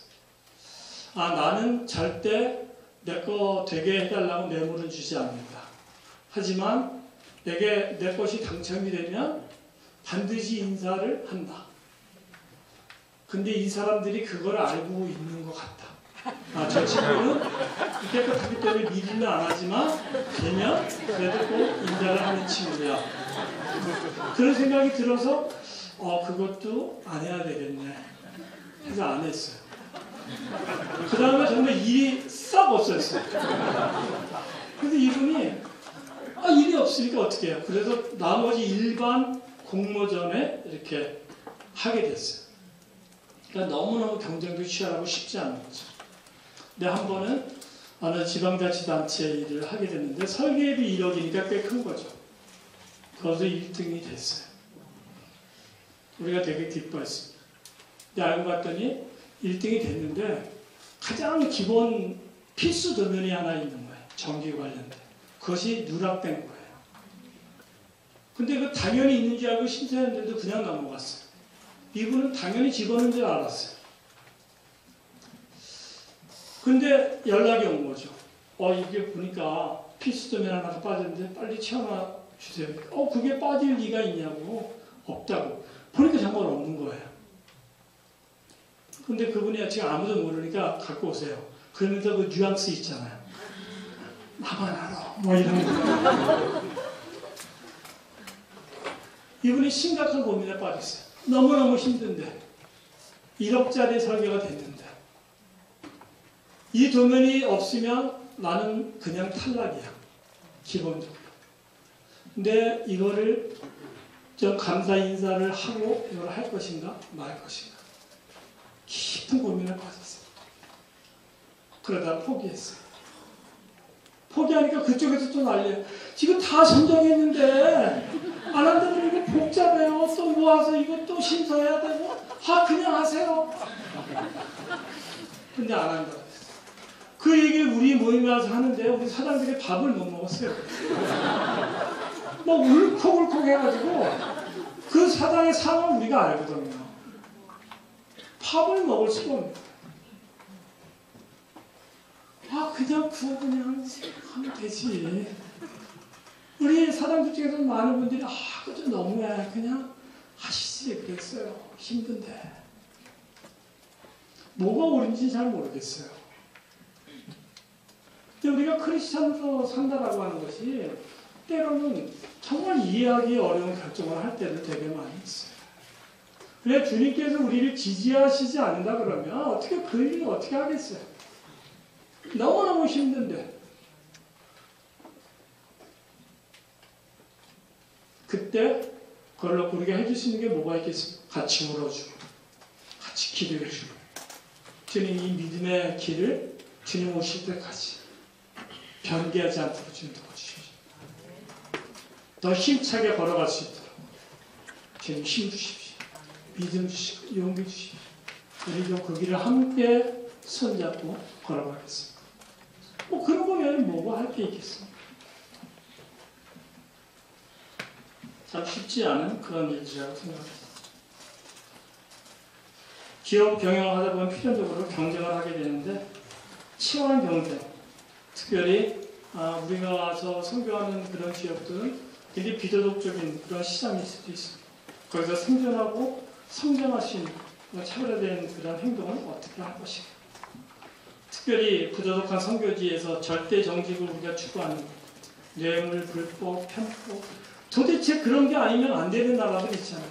나는 절대 내 거 되게 해달라고 뇌물은 주지 않는다. 하지만 내 것이 당첨이 되면 반드시 인사를 한다. 근데 이 사람들이 그걸 알고 있는 것 같다. 저 친구는 깨끗하기 때문에 미리는 안 하지만 되면 그래도 꼭 인사를 하는 친구야. 그런 생각이 들어서 그것도 안 해야 되겠네. 그래서 안 했어요. 그 다음에 정말 일이 싹 없어졌어요. 그래서 이분이 일이 없으니까 어떻게 해요? 그래서 나머지 일반 공모전에 이렇게 하게 됐어요. 그러니까 너무너무 경쟁도 치열하고 쉽지 않은 거죠. 근데 한 번은 어느 지방자치단체 일을 하게 됐는데 설계비 1억이니까 꽤 큰 거죠. 거기서 1등이 됐어요. 우리가 되게 기뻐했습니다. 근데 알고 봤더니 1등이 됐는데 가장 기본 필수 도면이 하나 있는 거예요. 전기 관련된. 그것이 누락된 거예요. 근데 그 당연히 있는 줄 알고 심사위원들도 그냥 넘어갔어요. 이분은 당연히 집어넣은 줄 알았어요. 근데 연락이 온 거죠. 이게 보니까 필수 도면 하나가 빠졌는데 빨리 채워놔 주세요. 그게 빠질 리가 있냐고. 없다고. 보니까 정말 없는 거예요. 근데 그분이 지금 아무도 모르니까 갖고 오세요. 그러면서 그 뉘앙스 있잖아요. 나만 알아. 뭐 이런 거. 이분이 심각한 고민에 빠졌어요. 너무너무 힘든데. 1억짜리 설계가 됐는데. 이 도면이 없으면 나는 그냥 탈락이야. 기본적으로. 근데 이거를 좀 감사 인사를 하고 이걸 할 것인가 말 것인가. 깊은 고민에 빠졌어요. 그러다 포기했어요. 포기하니까 그쪽에서 또 난리예요. 지금 다 선정했는데 안 한다면 이거 복잡해요. 또 모아서 이거 또 심사해야 되고 그냥 하세요. 근데 안 한다고 했어요. 그 얘기를 우리 모임에 와서 하는데 우리 사장들이 밥을 못 먹었어요. 막 울컥울컥 해가지고 그 사장의 상황을 우리가 알거든요. 밥을 먹을 수가 없는 거예요. 그냥 그거 그냥 하면 되지. 우리 사람들 중에서 많은 분들이 그거 좀 너무해. 그냥 하시지 그랬어요. 힘든데. 뭐가 옳은지 잘 모르겠어요. 근데 우리가 크리스찬으로 산다라고 하는 것이 때로는 정말 이해하기 어려운 결정을 할 때도 되게 많이 있어요. 그래 주님께서 우리를 지지하시지 않는다 그러면 어떻게 그 일을 어떻게 하겠어요? 너무너무 힘든데. 그때 그걸로 우리가 해줄 수 있는 게 뭐가 있겠습니까? 같이 울어주고 같이 기도해주고 주님 이 믿음의 길을 주님 오실 때까지 변개하지 않도록 주님 도와주십시오. 더 힘차게 걸어갈 수 있도록 주님 힘 주십시오. 믿음 주시고 용기 주십시오. 우리도 그 길을 함께 손잡고 걸어가겠습니다. 뭐 그런 거면 뭐가 할 게 있겠습니까? 참 쉽지 않은 그런 일이라고 생각합니다. 기업 경영을 하다 보면 필연적으로 경쟁을 하게 되는데 치열한 경쟁, 특별히 우리가 와서 선교하는 그런 지역들은 굉장히 비도덕적인 그런 시장일 수도 있습니다. 거기서 생존하고 성장할 수 있는 차별화된 그런 행동을 어떻게 할 것인가. 특별히 부도덕한 선교지에서 절대 정직을 우리가 추구하는 것, 뇌물, 불법, 편법, 도대체 그런 게 아니면 안 되는 나라들 있잖아요.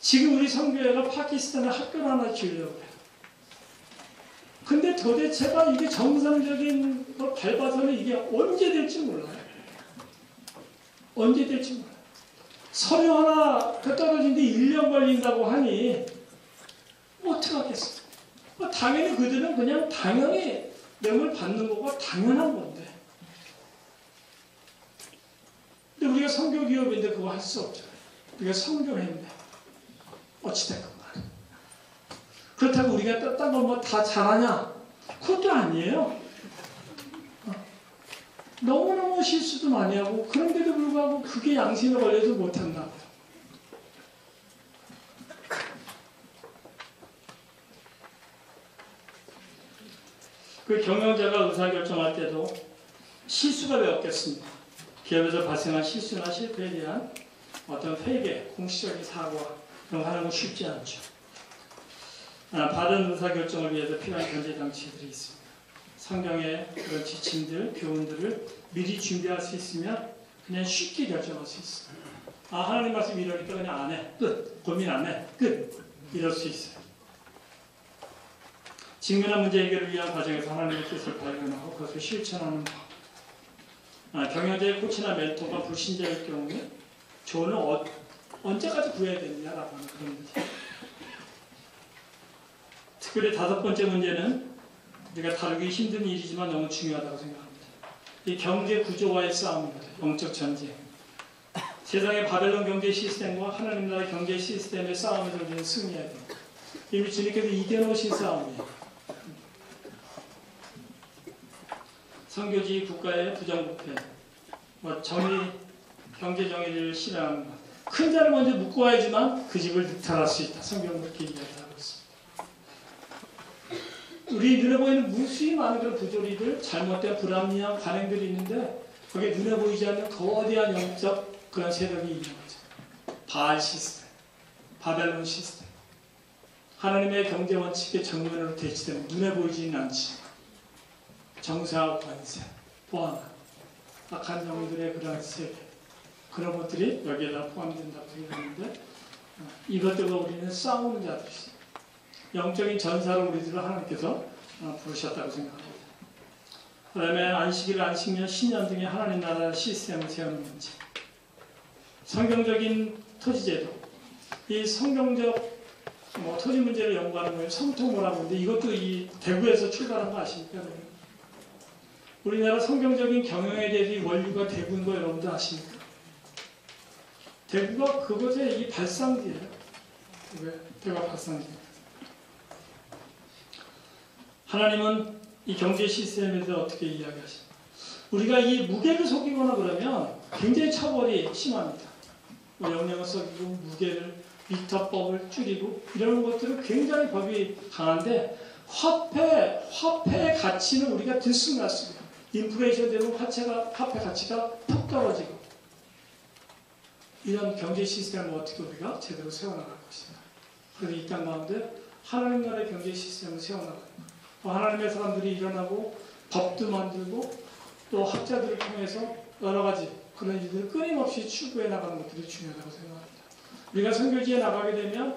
지금 우리 선교회가 파키스탄에 학교를 하나 지으려고 해요. 근데 도대체가 이게 정상적인 걸 밟아서는 이게 언제 될지 몰라요. 언제 될지 몰라요. 서류 하나 떨어지는데 1년 걸린다고 하니 어떻게 하겠어요? 당연히 그들은 그냥 당연히 명을 받는 거가 당연한 건데. 근데 우리가 선교 기업인데 그거 할 수 없잖아요. 우리가 선교했는데 어찌됐건 말이에요. 그렇다고 우리가 딴 거 뭐 다 잘하냐? 그것도 아니에요. 너무너무 실수도 많이 하고 그런데도 불구하고 그게 양심에 걸려도 못한다고요. 그 경영자가 의사결정할 때도 실수가 왜 없겠습니까? 기업에서 발생한 실수나 실패에 대한 어떤 회개, 공식적인 사과 그런 거 하는 건 쉽지 않죠. 바른 의사결정을 위해서 필요한 견제 장치들이 있습니다. 성경의 그런 지침들, 교훈들을 미리 준비할 수 있으면 그냥 쉽게 결정할 수 있어요. 하나님 말씀 이러니까 그냥 안 해. 끝. 고민 안 해. 끝. 이럴 수 있어요. 직면한 문제 해결을 위한 과정에서 하나님의 뜻을 발견하고 그것을 실천하는 법. 경영자의 코치나 멘토가 불신자일 경우에 조언을 언제까지 구해야 되느냐라고 하는 그런 문제. 특별히 5번째 문제는 우리가 다루기 힘든 일이지만 너무 중요하다고 생각합니다. 이 경제 구조와의 싸움입니다. 영적 전쟁. 세상의 바벨론 경제 시스템과 하나님 나라의 경제 시스템의 싸움에서 우리는 승리해야 됩니다. 이미 주님께서 이겨놓으신 싸움이에요. 선교지 국가의 부정부패, 정의, 경제 정의를 실현하는 것. 큰 자를 먼저 묶어야지만 그 집을 늑탈할 수 있다. 성경은 그렇게 이야기하고 있습니다. 우리 눈에 보이는 무수히 많은 그런 부조리들, 잘못된 불합리한 관행들이 있는데 거기에 눈에 보이지 않는 거대한 영적 그런 세력이 있는 거죠. 바알 시스템, 바벨론 시스템. 하나님의 경제 원칙의 정면으로 대치되는 눈에 보이지는 않지. 정사와 관세, 보안, 악한 영들의 그런 세계, 그런 것들이 여기에다 포함된다고 생각하는데 이것들과 우리는 싸우는 자들이죠. 영적인 전사로 우리들을 하나님께서 부르셨다고 생각합니다. 그 다음에 안식일, 안식년, 신년 등의 하나님 나라 시스템을 세우는 문제, 성경적인 토지제도, 이 성경적 토지 문제를 연구하는 거예요. 성토모라고 하는데 이것도 이 대구에서 출발한 거 아십니까? 우리나라 성경적인 경영에 대해서 이 원류가 대구인 거 여러분들 아십니까? 대구가 그것의 이 발상지예요. 대구가 발상지예요. 하나님은 이 경제 시스템에 대해서 어떻게 이야기하십니까? 우리가 이 무게를 속이거나 그러면 굉장히 처벌이 심합니다. 영향을 속이고 무게를, 미터법을 줄이고 이런 것들은 굉장히 법이 강한데 화폐의 가치는 우리가 들쑥날쑥해요. 인플레이션 되면 화폐 가치가 푹 떨어지고 이런 경제 시스템을 어떻게 우리가 제대로 세워나갈 것인가. 그래서 이 땅 가운데 하나님 나라의 경제 시스템을 세워나가는 거예요. 하나님의 사람들이 일어나고 법도 만들고 또 학자들을 통해서 여러 가지 그런 일들을 끊임없이 추구해 나가는 것들이 중요하다고 생각합니다. 우리가 선교지에 나가게 되면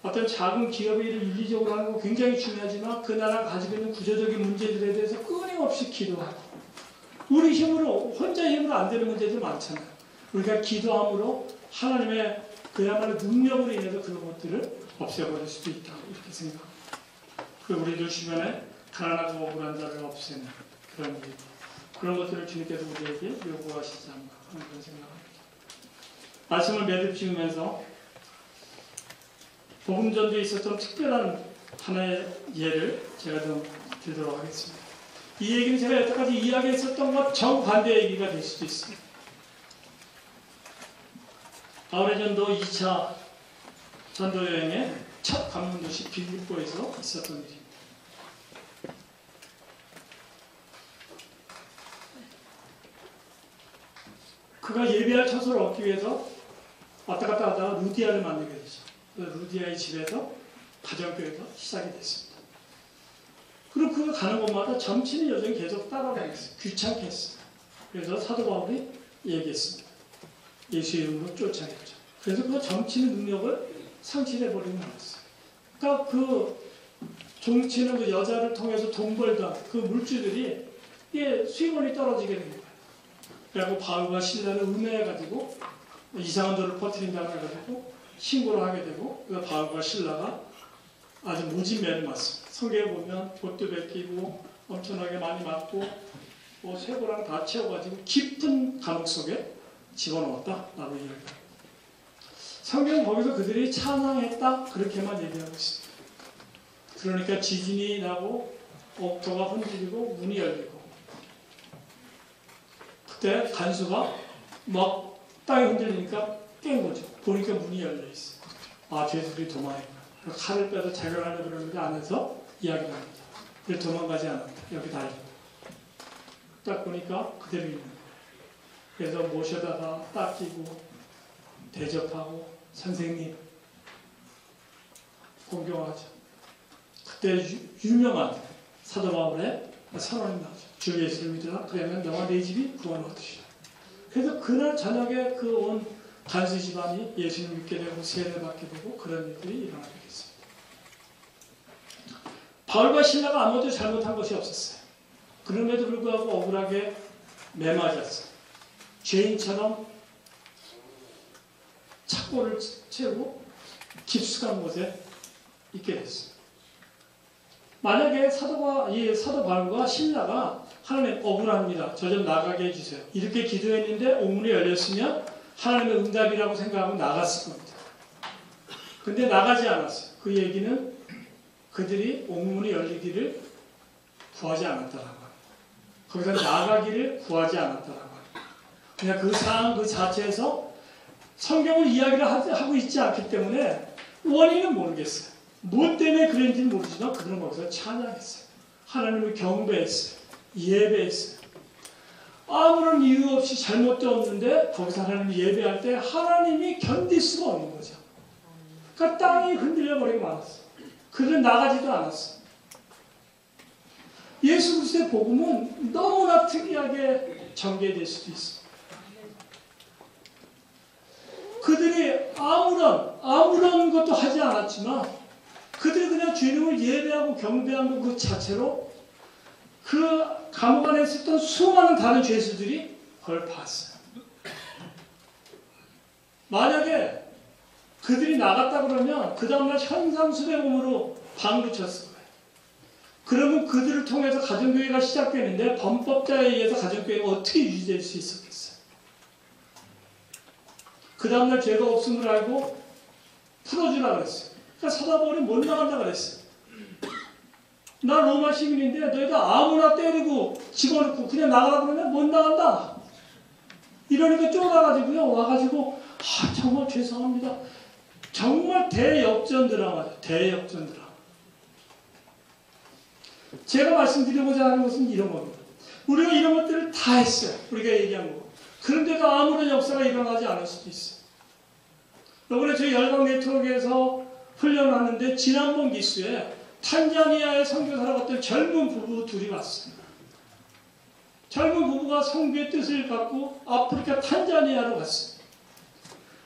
어떤 작은 기업의 일을 윤리적으로 하는 거 굉장히 중요하지만 그 나라가 가지고 있는 구조적인 문제들에 대해서 끊임없이 기도하고 우리 힘으로 혼자 힘으로 안 되는 문제들 많잖아요. 우리가 기도함으로 하나님의 그야말로 능력으로 인해서 그런 것들을 없애버릴 수도 있다 이렇게 생각합니다. 우리들 주변에 가난하고 억울한 자를 없애는 그런 일, 그런 것들을 주님께서 우리에게 요구하시지 않나 하는 그런 생각합니다. 말씀을 매듭지으면서 복음전도에 있었던 특별한 하나의 예를 제가 좀 들도록 하겠습니다. 이 얘기는 제가 여태까지 이야기했었던 것 정반대 얘기가 될 수도 있습니다. 바울의 전도 2차 전도 여행의 첫 방문 도시 빌립보에서 있었던 일입니다. 그가 예배할 처소를 얻기 위해서 왔다 갔다 하다가 루디아를 만나게 되죠. 루디아의 집에서 가정교회가 시작이 됐습니다. 그리고 그가 가는 곳마다 점치는 여전히 계속 따라다녔어요. 귀찮게 했어요. 그래서 사도 바울이 얘기했습니다. 예수 이름으로 쫓아냈죠. 그래서 그 점치는 능력을 상실해버리고 말았어요. 그러니까 그 종치는 그 여자를 통해서 돈 벌던 그 물주들이 이게 수익원이 떨어지게 된 거예요. 그리고 바울과 신라를 음해해가지고 이상한 돌을 퍼뜨린다고 해가지고 신고를 하게 되고 그 바울과 신라가 아주 모진매를 맞습니다. 성경에 보면 옷도 벗기고 엄청나게 많이 맞고 뭐 쇠고랑 다 채워가지고 깊은 감옥 속에 집어넣었다라고 얘기합니다. 성경은 거기서 그들이 찬양했다 그렇게만 얘기하고 있습니다. 그러니까 지진이 나고 옥토가 흔들리고 문이 열리고 그때 간수가 막 땅이 흔들리니까 깬 거죠. 보니까 문이 열려 있어요. 아, 죄수들이 도망했구나. 칼을 빼서 자결하려고 그러는데 안에서 이야기를 합니다. 그래서 도망가지 않았다. 여기 다 있다. 딱 보니까 그대로 있는 거예요. 그래서 모셔다가 닦이고 대접하고 선생님 공경하죠. 그때 유명한 사도 바울의 선언이 나오죠. 주 예수를 믿으라. 그러면 너와 네 집이 구원을 얻으시라. 그래서 그날 저녁에 그 온 간수 집안이 예수를 믿게 되고 세례를 받게 되고 그런 일들이 일어나게 됐습니다. 바울과 신라가 아무것도 잘못한 것이 없었어요. 그럼에도 불구하고 억울하게 매맞았어요. 죄인처럼 착고를 채우고 깊숙한 곳에 있게 됐어요. 만약에 사도 바울과 신라가 하나님 억울합니다. 저 좀 나가게 해주세요. 이렇게 기도했는데 옥문이 열렸으면 하나님의 응답이라고 생각하고 나갔을 겁니다. 근데 나가지 않았어요. 그 얘기는 그들이 옥문이 열리기를 구하지 않았다라고 합니다. 거기서 나가기를 구하지 않았다라고 합니다. 그냥 그 상황 그 자체에서 성경을 이야기를 하고 있지 않기 때문에 원인은 모르겠어요. 뭐 때문에 그랬는지는 모르지만 그들은 거기서 찬양했어요. 하나님을 경배했어요. 예배했어요. 아무런 이유 없이 잘못도 없는데 거기서 하나님을 예배할 때 하나님이 견딜 수가 없는 거죠. 그러니까 땅이 흔들려 버리고 말았어요. 그들은 나가지도 않았어요. 예수 그리스도의 복음은 너무나 특이하게 전개될 수도 있어요. 그들이 아무런 것도 하지 않았지만 그들이 그냥 주님을 예배하고 경배하는 그 자체로 그 감옥 안에 있었던 수많은 다른 죄수들이 그걸 봤어요. 만약에 그들이 나갔다 그러면 그 다음날 현상수배범으로 방으로 쳤을 거예요. 그러면 그들을 통해서 가정교회가 시작되는데 범법자에 의해서 가정교회가 어떻게 유지될 수 있었겠어요? 그 다음날 죄가 없음을 알고 풀어주라 그랬어요. 그러니까 사도 바울이 못 나간다 그랬어요. 나 로마 시민인데 너희가 아무나 때리고 집어넣고 그냥 나가라 그러면 못 나간다. 이러니까 쫄아가지고요. 와가지고 정말 죄송합니다. 정말 대역전 드라마죠. 대역전 드라마. 제가 말씀드리고자 하는 것은 이런 겁니다. 우리가 이런 것들을 다 했어요. 우리가 얘기한 거. 그런데도 아무런 역사가 일어나지 않을 수도 있어요. 이번에 저희 열방 네트워크에서 훈련하는데 지난번 기수에 탄자니아의 선교사로 갔던 젊은 부부 둘이 왔어요. 젊은 부부가 성교의 뜻을 갖고 아프리카 탄자니아로 갔어요.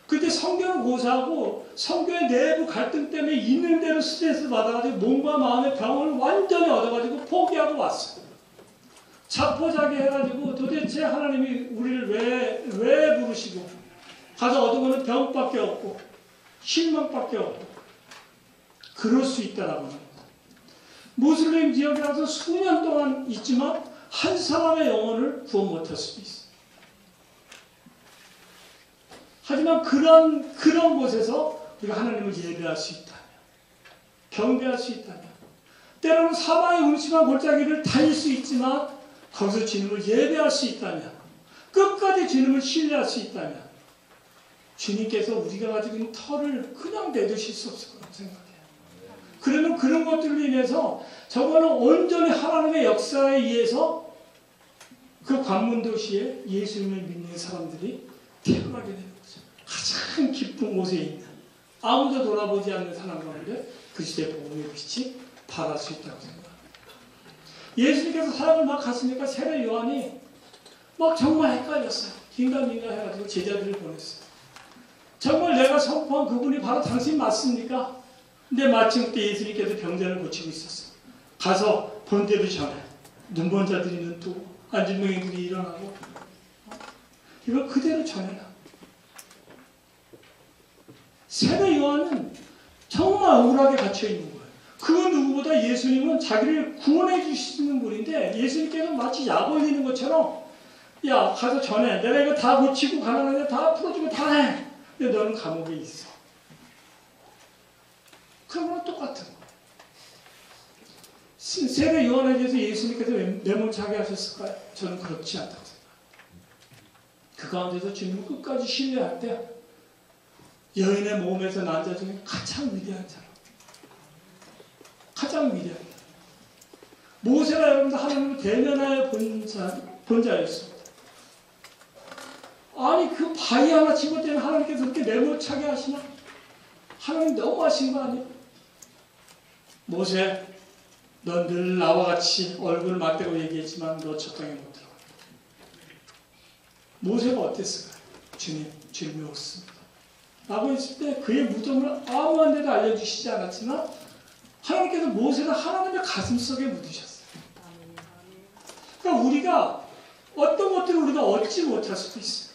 그때 성교를 고사하고 성교의 내부 갈등 때문에 있는 대로 스트레스 받아가지고 몸과 마음의 병을 완전히 얻어가지고 포기하고 왔어요. 자포자기 해가지고 도대체 하나님이 우리를 왜 부르시고 가서 얻은 거는 병밖에 없고 실망밖에 없고 그럴 수 있다라고 합니다. 무슬림 지역에 가서 수년 동안 있지만 한 사람의 영혼을 구원 못할 수도 있어요. 하지만 그런 곳에서 우리가 하나님을 예배할 수 있다면, 경배할 수 있다면, 때로는 사방의 음침한 골짜기를 달릴 수 있지만 거기서 주님을 예배할 수 있다면, 끝까지 주님을 신뢰할 수 있다면 주님께서 우리가 가지고 있는 터를 그냥 내두실 수 없을 거라고 생각해요. 그러면 그런 것들로 인해서 정말로 온전히 하나님의 역사에 의해서 그 관문도시에 예수님을 믿는 사람들이 태어나게 되는 거죠. 가장 깊은 곳에 있는 아무도 돌아보지 않는 사람 가운데 그 시대 복음의 빛이 발할 수 있다고 생각합니다. 예수님께서 사역을 막 갔으니까 세례 요한이 막 정말 헷갈렸어요. 긴가민가 해가지고 제자들을 보냈어요. 정말 내가 선포한 그분이 바로 당신 맞습니까? 근데 마침 그때 예수님께서 병자를 고치고 있었어요. 가서 본대로 전해. 눈먼 자들이 눈 뜨고 앉은 맹인들이 일어나고 이거 그대로 전해라. 세례 요한은 정말 억울하게 갇혀있는 거예요. 그 누구보다 예수님은 자기를 구원해 주시는 분인데 예수님께서 마치 약 올리는 것처럼 야 가서 전해. 내가 이거 다 고치고 가난한데 다 풀어주고 다 해. 근데 너는 감옥에 있어. 그런 거랑 똑같은 거예요. 세례 요한에 대해서 예수님께서 매몰차게 하셨을까요? 저는 그렇지 않다고 생각합니다. 그 가운데서 주님을 끝까지 신뢰할 때 여인의 몸에서 난 자 중에 가장 위대한 사람, 가장 위대한 사람. 모세가 여러분들 하나님을 대면하여 본 자였습니다. 아니 그 바위 하나 집을 때는 하나님께서 그렇게 매몰차게 하시나? 하나님 너무 하신 거 아니에요? 모세, 넌 늘 나와 같이 얼굴을 맞대고 얘기했지만 너 저 땅에 못 들어가. 모세가 어땠을까요? 주님이 없습니다. 라고 했을 때 그의 무덤을 아무한테도 알려주시지 않았지만 하나님께서 모세를 하나님의 가슴속에 묻으셨어요. 그러니까 우리가 어떤 것들을 우리가 얻지 못할 수도 있어요.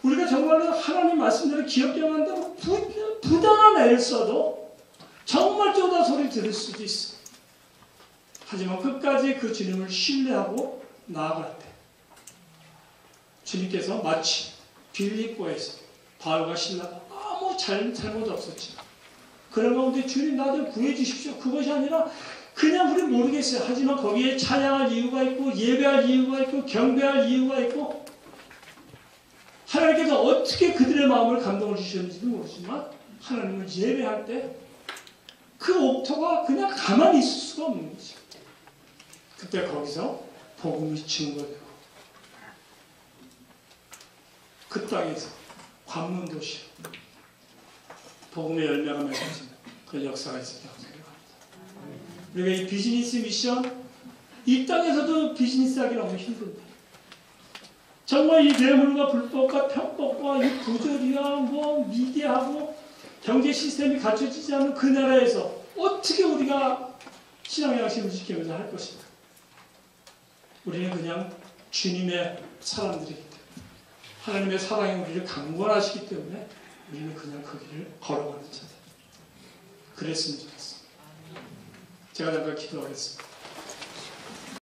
우리가 정말로 하나님 말씀대로 기억경한다고 부당한 애를 써도 정말 쪼다 소리 들을 수도 있어요. 하지만 끝까지 그 주님을 신뢰하고 나아갈 때 주님께서 마치 빌립보에서 바울과 실라가 아무 잘못 없었지만 그런 가운데 주님 나 좀 구해 주십시오. 그것이 아니라 그냥 우리 모르겠어요. 하지만 거기에 찬양할 이유가 있고 예배할 이유가 있고 경배할 이유가 있고 하나님께서 어떻게 그들의 마음을 감동을 주셨는지도 모르지만 하나님을 예배할 때 그 옥토가 그냥 가만히 있을 수가 없는 거죠. 그때 거기서 복음이 증거되고 그 땅에서 관문도시 복음의 열매가 맺어지는 그 역사가 있었다고 생각합니다. 우리가 이 비즈니스 미션 이 땅에서도 비즈니스 하기 너무 힘든데 정말 이 뇌물과 불법과 편법과 이 부조리와 뭐 미개하고 경제 시스템이 갖춰지지 않은 그 나라에서 어떻게 우리가 신앙의 양심을 지키면서 할 것인가? 우리는 그냥 주님의 사람들이기 때문에 하나님의 사랑이 우리를 강권하시기 때문에 우리는 그냥 그 길을 걸어가는 자들. 그랬으면 좋겠습니다. 제가 잠깐 기도하겠습니다.